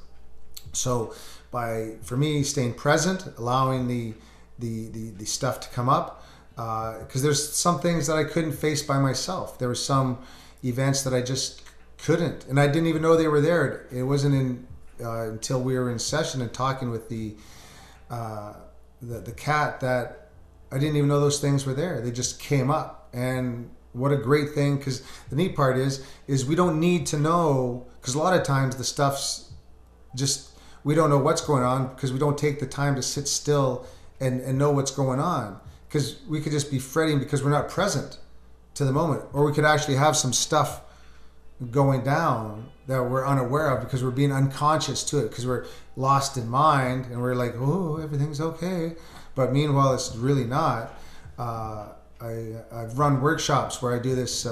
So for me, staying present, allowing the stuff to come up, because there's some things that I couldn't face by myself. There were some events that I just couldn't, and I didn't even know they were there. It wasn't until we were in session and talking with the cat that I didn't even know those things were there. They just came up, and what a great thing, because the neat part is we don't need to know, because a lot of times the stuff's just, we don't know what's going on because we don't take the time to sit still and know what's going on, because we could just be fretting because we're not present to the moment, or we could actually have some stuff going down that we're unaware of because we're being unconscious to it, because we're lost in mind and we're like, oh, everything's okay, but meanwhile it's really not. I've run workshops where I do this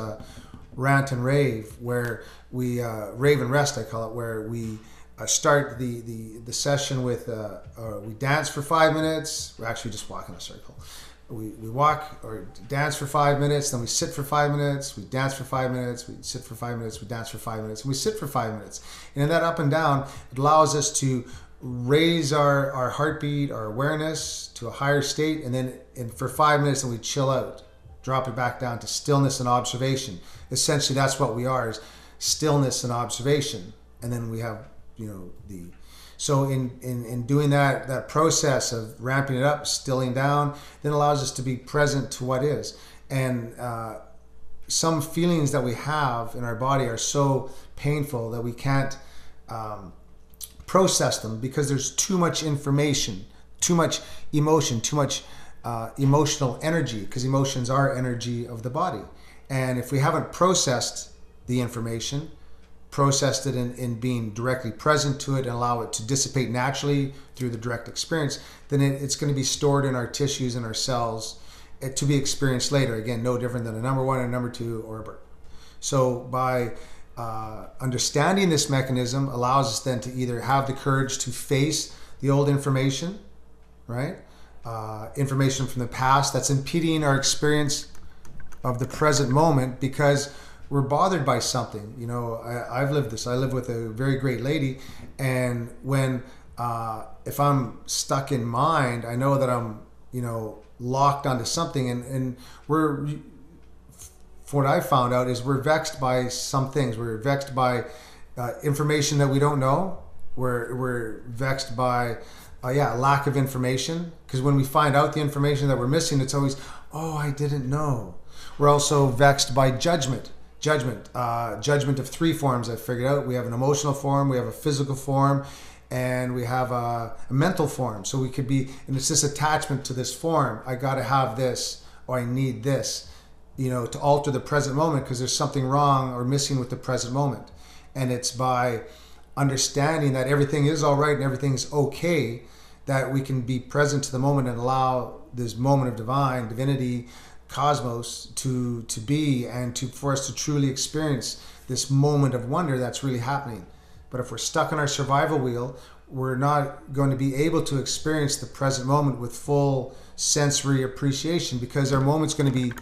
rant and rave, where we rave and rest, I call it, where we start the session with we dance for 5 minutes. We're actually just walk in a circle. We walk or dance for 5 minutes, then we sit for 5 minutes, we dance for 5 minutes, we sit for 5 minutes, we dance for 5 minutes, and we sit for 5 minutes. And in that up and down, it allows us to raise our heartbeat, our awareness to a higher state, and then for 5 minutes, then we chill out, drop it back down to stillness and observation. Essentially, that's what we are, is stillness and observation. And then we have, so in doing that process of ramping it up, stilling down, then allows us to be present to what is. And some feelings that we have in our body are so painful that we can't process them because there's too much information, too much emotion, too much emotional energy, because emotions are energy of the body. And if we haven't processed the information, processed it in being directly present to it and allow it to dissipate naturally through the direct experience, then it's going to be stored in our tissues and our cells to be experienced later. Again, no different than a number one and a number two or a burp. So by understanding this mechanism allows us then to either have the courage to face the old information, right? Information from the past that's impeding our experience of the present moment because we're bothered by something. I've lived this. I live with a very great lady, and when if I'm stuck in mind, I know that I'm locked onto something, and we're, for what I found out, is we're vexed by some things. We're vexed by information that we don't know. We're vexed by lack of information, because when we find out the information that we're missing, it's always, oh, I didn't know. We're also vexed by judgment of three forms. I figured out we have an emotional form, we have a physical form, and we have a mental form. So we could be, and it's this attachment to this form. I got to have this, or I need this, to alter the present moment because there's something wrong or missing with the present moment. And it's by understanding that everything is all right and everything's okay that we can be present to the moment and allow this moment of divinity, cosmos to be, and for us to truly experience this moment of wonder that's really happening. But if we're stuck on our survival wheel, we're not going to be able to experience the present moment with full sensory appreciation, because our moment's going to be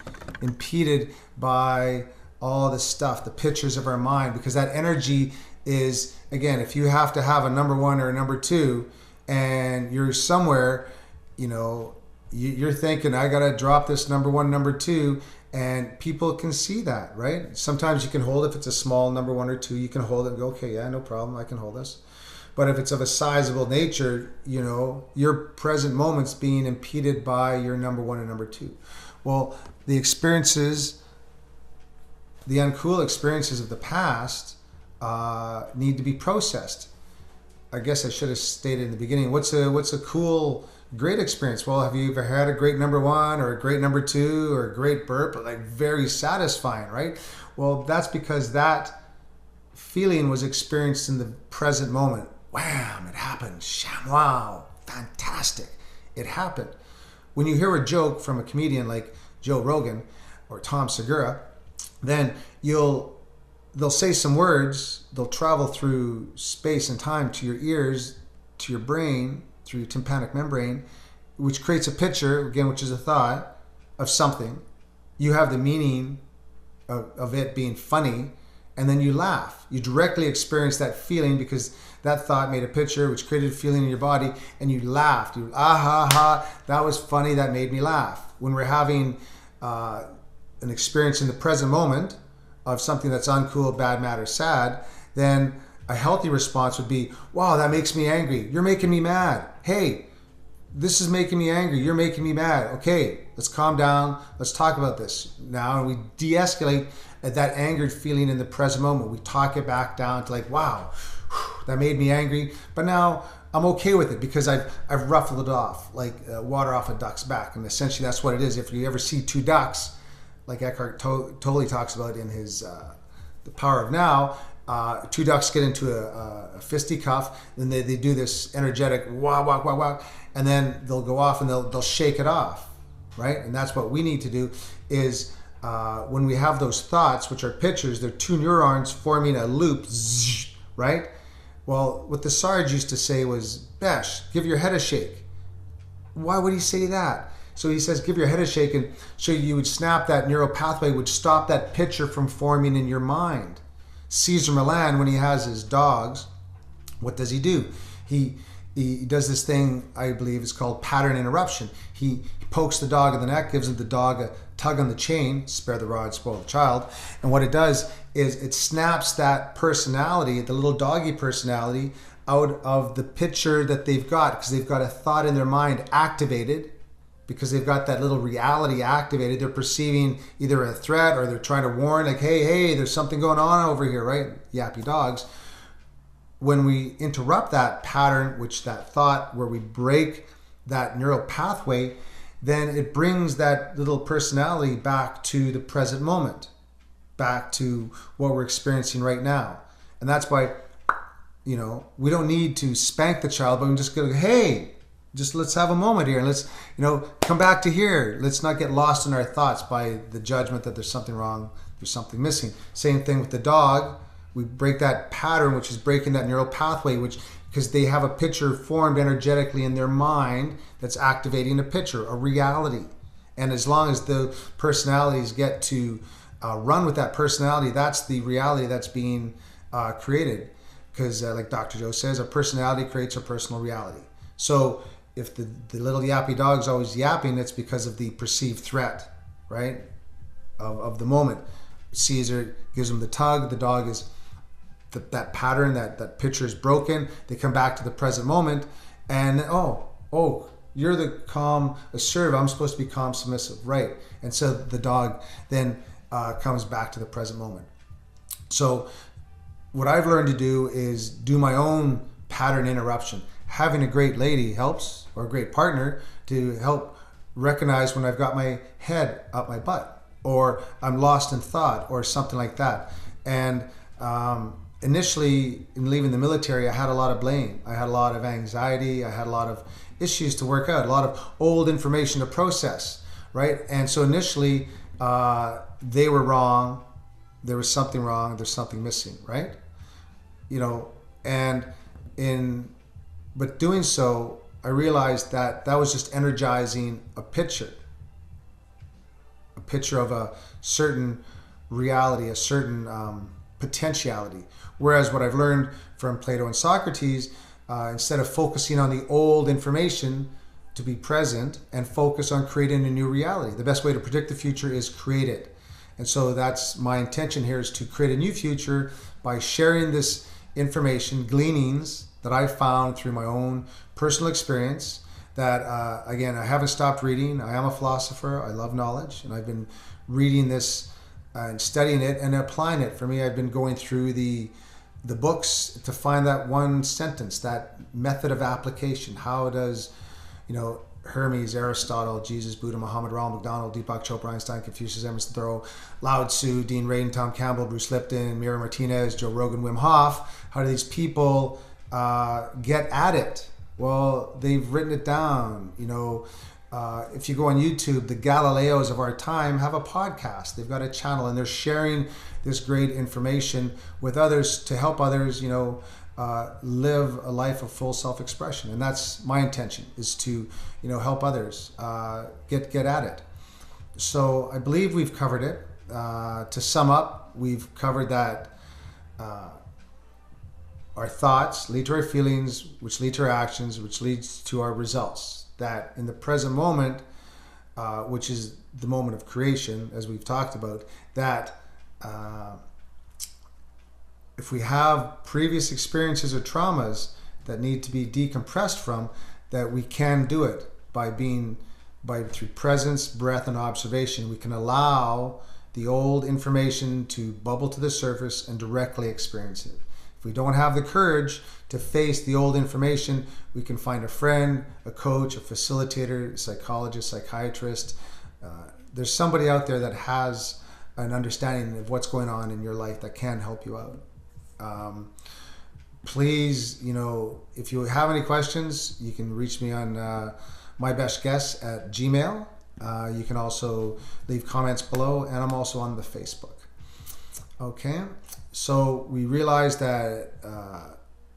impeded by all this stuff, the pictures of our mind, because that energy is, again, if you have to have a number one or a number two and you're somewhere, you're thinking, I got to drop this number one, number two, and people can see that, right? Sometimes you can hold, if it's a small number one or two, you can hold it and go, okay, yeah, no problem, I can hold this. But if it's of a sizable nature, your present moment's being impeded by your number one and number two. Well, the experiences, the uncool experiences of the past need to be processed. I guess I should have stated in the beginning, what's a cool, great experience? Well, have you ever had a great number one or a great number two or a great burp, like very satisfying, right? Well, that's because that feeling was experienced in the present moment. Wham, it happened. Sham, wow, fantastic. It happened. When you hear a joke from a comedian like Joe Rogan, or Tom Segura, then they'll say some words, they'll travel through space and time to your ears, to your brain, through your tympanic membrane, which creates a picture, again, which is a thought of something. You have the meaning of it being funny, and then you laugh. You directly experience that feeling because that thought made a picture which created a feeling in your body, and you laughed. You, ah ha ha, that was funny, that made me laugh. When we're having an experience in the present moment of something that's uncool, bad, mad, or sad, then a healthy response would be, wow, that makes me angry. You're making me mad. Hey, this is making me angry. You're making me mad. Okay, let's calm down. Let's talk about this now. And we de-escalate at that angered feeling in the present moment. We talk it back down to like, wow, that made me angry. But now I'm okay with it because I've ruffled it off, like water off a duck's back. And essentially that's what it is. If you ever see two ducks, like Eckhart Tolle talks about in his The Power of Now, two ducks get into a fisticuff, then they do this energetic wah, wah, wah, wah, and then they'll go off and they'll shake it off, right? And that's what we need to do is when we have those thoughts, which are pictures, they're two neurons forming a loop, zzz, right? Well, what the Sarge used to say was, Besh, give your head a shake. Why would he say that? So he says, give your head a shake, and so you would snap that neural pathway, would stop that picture from forming in your mind. Caesar Milan, when he has his dogs, what does he do? He does this thing, I believe, is called pattern interruption. He pokes the dog in the neck, gives the dog a tug on the chain, spare the rod, spoil the child. And what it does is it snaps that personality, the little doggy personality, out of the picture that they've got, because they've got a thought in their mind activated, because they've got that little reality activated. They're perceiving either a threat or they're trying to warn, like, hey, there's something going on over here, right? Yappy dogs. When we interrupt that pattern, which that thought, where we break that neural pathway, then it brings that little personality back to the present moment, back to what we're experiencing right now. And that's why, we don't need to spank the child, but we just go, hey, just let's have a moment here and let's, come back to here. Let's not get lost in our thoughts by the judgment that there's something wrong, there's something missing. Same thing with the dog. We break that pattern, which is breaking that neural pathway, because they have a picture formed energetically in their mind that's activating a picture, a reality. And as long as the personalities get to run with that personality, that's the reality that's being created. Because like Dr. Joe says, a personality creates a personal reality. So if the little yappy dog's always yapping, it's because of the perceived threat, right, of the moment. Caesar gives him the tug. The dog is that pattern, that picture is broken. They come back to the present moment, and oh, you're the calm, assertive. I'm supposed to be calm, submissive, right? And so the dog then comes back to the present moment. So what I've learned to do is do my own pattern interruption. Having a great lady helps, or a great partner, to help recognize when I've got my head up my butt, or I'm lost in thought, or something like that. And initially, in leaving the military, I had a lot of blame. I had a lot of anxiety. I had a lot of issues to work out, a lot of old information to process, right? And so initially, they were wrong. There was something wrong. There's something missing, right? But doing so, I realized that was just energizing a picture of a certain reality, a certain potentiality. Whereas what I've learned from Plato and Socrates, instead of focusing on the old information, to be present and focus on creating a new reality. The best way to predict the future is create it. And so that's my intention here, is to create a new future by sharing this information, gleanings that I found through my own personal experience, that again, I haven't stopped reading. I am a philosopher. I love knowledge, and I've been reading this and studying it and applying it. For me, I've been going through the books to find that one sentence, that method of application. How does, Hermes, Aristotle, Jesus, Buddha, Muhammad, Ronald McDonald, Deepak Chopra, Einstein, Confucius, Emerson, Thoreau, Lao Tzu, Dean Radin, Tom Campbell, Bruce Lipton, Mira Martinez, Joe Rogan, Wim Hof, how do these people get at it? Well, they've written it down. if you go on YouTube, the Galileos of our time have a podcast. They've got a channel, and they're sharing this great information with others to help others, live a life of full self-expression. And that's my intention, is to, help others get at it. So I believe we've covered it. To sum up, we've covered that our thoughts lead to our feelings, which lead to our actions, which leads to our results. That in the present moment, which is the moment of creation, as we've talked about, that if we have previous experiences or traumas that need to be decompressed from, that we can do it through presence, breath, and observation. We can allow the old information to bubble to the surface and directly experience it. If we don't have the courage to face the old information, we can find a friend, a coach, a facilitator, a psychologist, psychiatrist. There's somebody out there that has an understanding of what's going on in your life that can help you out. Please, if you have any questions, you can reach me on mybestguess@gmail. You can also leave comments below, and I'm also on the Facebook. Okay, so we realize that,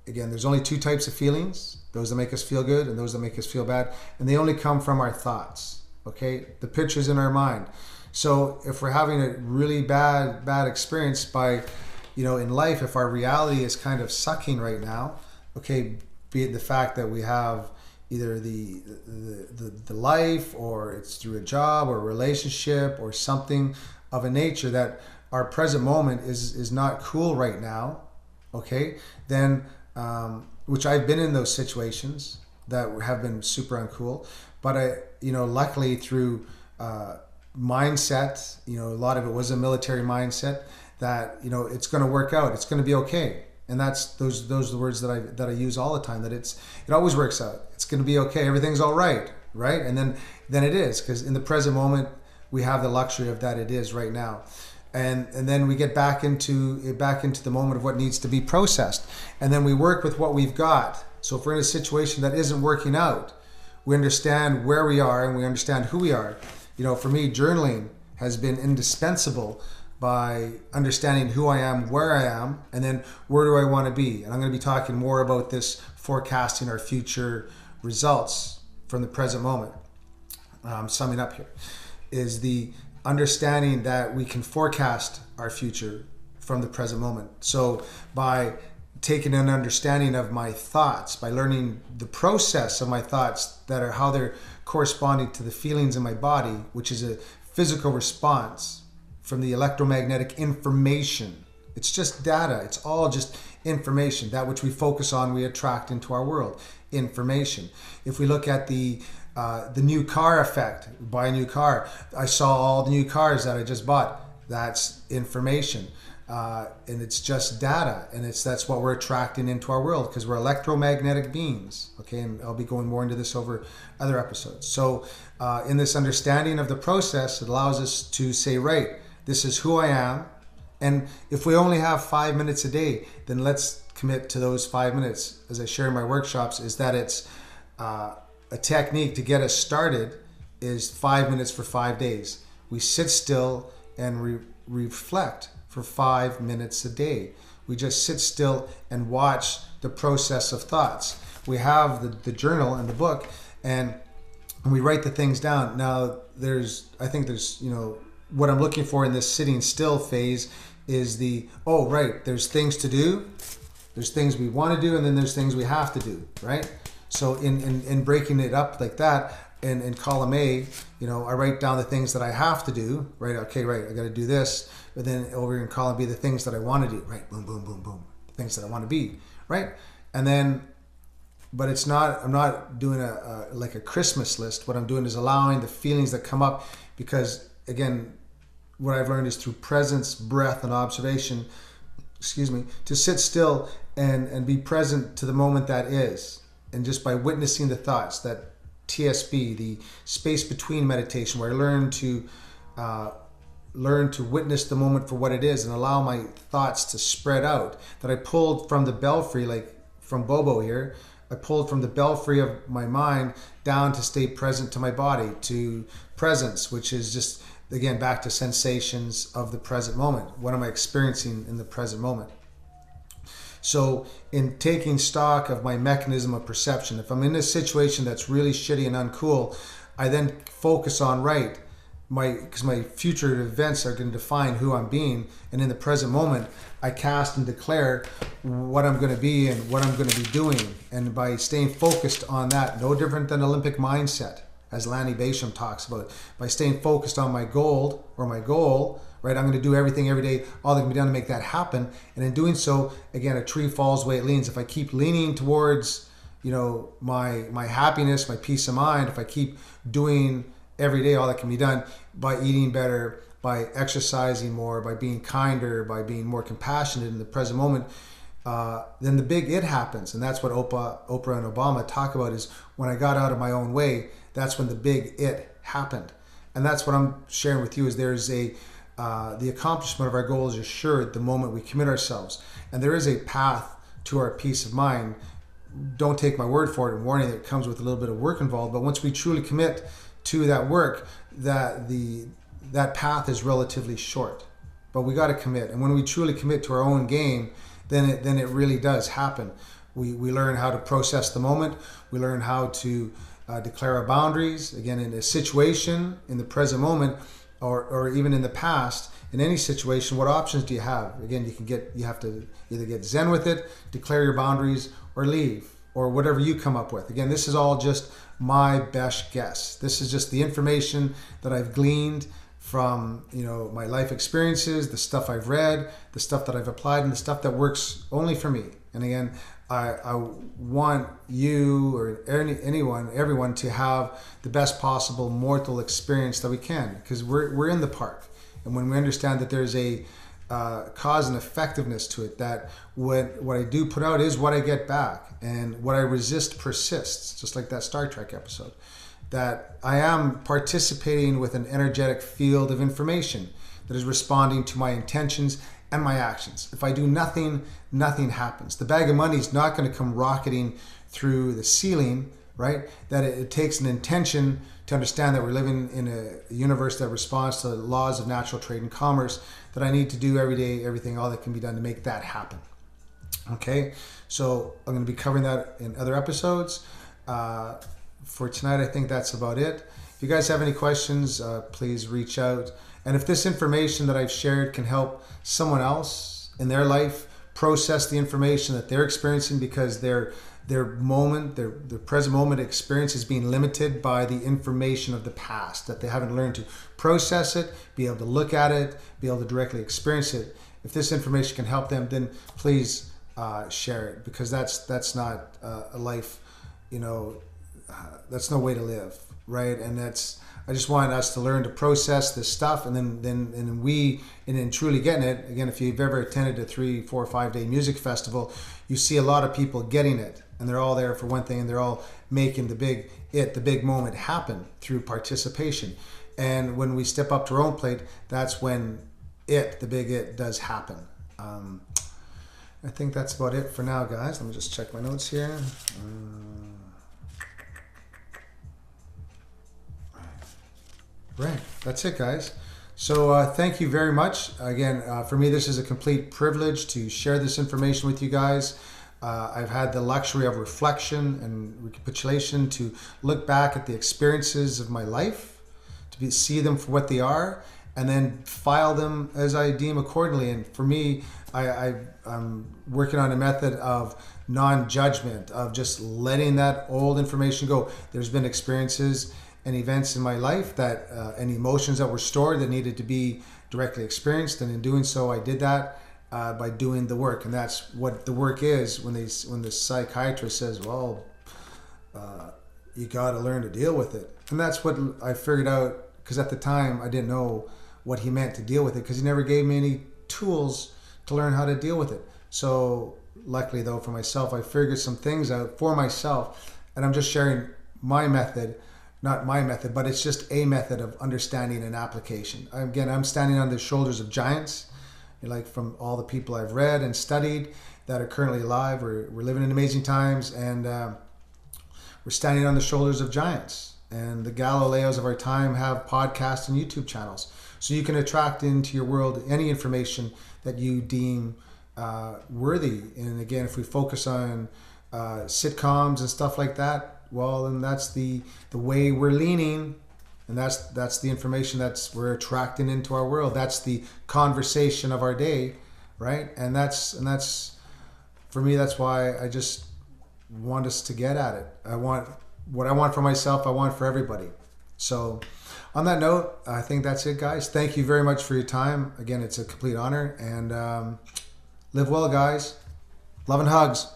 again, there's only two types of feelings: those that make us feel good and those that make us feel bad, and they only come from our thoughts. Okay, the picture's in our mind. So if we're having a really bad experience in life, if our reality is kind of sucking right now, okay, be it the fact that we have either the life, or it's through a job or a relationship or something of a nature that our present moment is not cool right now, okay, then, which I've been in those situations that have been super uncool, but luckily through mindset, a lot of it was a military mindset, that, it's going to work out, it's going to be okay. And those are the words that I use all the time, that it always works out. It's going to be okay. Everything's all right. Right. And then it is, because in the present moment, we have the luxury of that. It is right now. And then we get back into the moment of what needs to be processed. And then we work with what we've got. So if we're in a situation that isn't working out, we understand where we are and we understand who we are. For me, journaling has been indispensable, by understanding who I am, where I am, and then where do I want to be. And I'm going to be talking more about this, forecasting our future results from the present moment. Summing up here is the understanding that we can forecast our future from the present moment. So by taking an understanding of my thoughts, by learning the process of my thoughts, that are how they're corresponding to the feelings in my body, which is a physical response from the electromagnetic information. It's just data. It's all just information. That which we focus on, we attract into our world. Information. If we look at the new car effect, buy a new car. I saw all the new cars that I just bought. That's information. And it's just data. And that's what we're attracting into our world, because we're electromagnetic beings. Okay, and I'll be going more into this over other episodes. So in this understanding of the process, it allows us to say, right, this is who I am. And if we only have 5 minutes a day, then let's commit to those 5 minutes. As I share in my workshops, is that it's a technique to get us started is 5 minutes for 5 days. We sit still and reflect for 5 minutes a day. We just sit still and watch the process of thoughts. We have the journal and the book, and we write the things down. Now, there's what I'm looking for in this sitting still phase is there's things to do, there's things we want to do, and then there's things we have to do, right? So in breaking it up like that, in column A, I write down the things that I have to do, right? Okay, right, I got to do this. But then over in column B, the things that I want to do, right? Boom, boom, boom, boom. The things that I want to be, right? And then, but I'm not doing like a Christmas list. What I'm doing is allowing the feelings that come up, because again, what I've learned is through presence, breath, and observation, to sit still and be present to the moment that is. And just by witnessing the thoughts, that TSB, the space between meditation, where I learn to witness the moment for what it is and allow my thoughts to spread out, that I pulled from the belfry, like from Bobo here, I pulled from the belfry of my mind down to stay present to my body, to presence, which is just, again, back to sensations of the present moment. What am I experiencing in the present moment? So in taking stock of my mechanism of perception, if I'm in a situation that's really shitty and uncool, I then focus on, right, because my future events are going to define who I'm being, and in the present moment I cast and declare what I'm going to be and what I'm going to be doing. And by staying focused on that, no different than Olympic mindset, as Lanny Basham talks about, by staying focused on my goal, right, I'm going to do everything every day, all that can be done to make that happen. And in doing so, again, a tree falls the way it leans. If I keep leaning towards, my happiness, my peace of mind, if I keep doing every day all that can be done by eating better, by exercising more, by being kinder, by being more compassionate in the present moment, then the big it happens. And that's what Oprah and Obama talk about, is when I got out of my own way, that's when the big it happened. And that's what I'm sharing with you, is there's the accomplishment of our goals is assured the moment we commit ourselves. And there is a path to our peace of mind. Don't take my word for it, and warning that it comes with a little bit of work involved. But once we truly commit to that work, that path is relatively short. But we got to commit. And when we truly commit to our own game, then it really does happen. We learn how to process the moment. We learn how to declare our boundaries. Again, in a situation, in the present moment, or even in the past, in any situation, what options do you have? Again, you have to either get zen with it, declare your boundaries, or leave, or whatever you come up with. Again, this is all just my best guess. This is just the information that I've gleaned from my life experiences, the stuff I've read, the stuff that I've applied, and the stuff that works only for me. And again, I want you or everyone to have the best possible mortal experience that we can, because we're in the park. And when we understand that there's a cause and effectiveness to it, that what I do put out is what I get back, and what I resist persists, just like that Star Trek episode, that I am participating with an energetic field of information that is responding to my intentions and my actions. If I do nothing, nothing happens. The bag of money is not going to come rocketing through the ceiling, right? That it takes an intention to understand that we're living in a universe that responds to the laws of natural trade and commerce, that I need to do every day, everything, all that can be done to make that happen. Okay, so I'm going to be covering that in other episodes. For tonight, I think that's about it. If you guys have any questions, please reach out. And if this information that I've shared can help someone else in their life process the information that they're experiencing, because their present moment experience is being limited by the information of the past, that they haven't learned to process it, be able to look at it, be able to directly experience it. If this information can help them, then please share it, because that's not a life, that's no way to live, right? And I just want us to learn to process this stuff, and then truly getting it. Again, if you've ever attended a 3, 4, 5 day music festival, you see a lot of people getting it, and they're all there for one thing, and they're all making the big moment happen through participation. And when we step up to our own plate, that's when the big it does happen. I think that's about it for now, guys. Let me just check my notes here. Right, that's it, guys. So thank you very much. Again, for me, this is a complete privilege to share this information with you guys. I've had the luxury of reflection and recapitulation to look back at the experiences of my life, to see them for what they are, and then file them as I deem accordingly. And for me, I'm working on a method of non-judgment, of just letting that old information go. There's been experiences and events in my life that and emotions that were stored that needed to be directly experienced, and in doing so, I did that by doing the work. And that's what the work is. When the psychiatrist says, "Well, you got to learn to deal with it," and that's what I figured out, because at the time I didn't know what he meant to deal with it, because he never gave me any tools to learn how to deal with it. So luckily, though, for myself, I figured some things out for myself, and I'm just sharing my method. Not my method, but it's just a method of understanding and application. Again, I'm standing on the shoulders of giants, like from all the people I've read and studied that are currently alive. We're living in amazing times, and we're standing on the shoulders of giants. And the Galileos of our time have podcasts and YouTube channels. So you can attract into your world any information that you deem worthy. And again, if we focus on sitcoms and stuff like that, well, then that's the way we're leaning. And that's the information we're attracting into our world. That's the conversation of our day, right? And that's for me. That's why I just want us to get at it. I want what I want for myself. I want for everybody. So, on that note, I think that's it, guys. Thank you very much for your time. Again, it's a complete honor. And live well, guys. Love and hugs.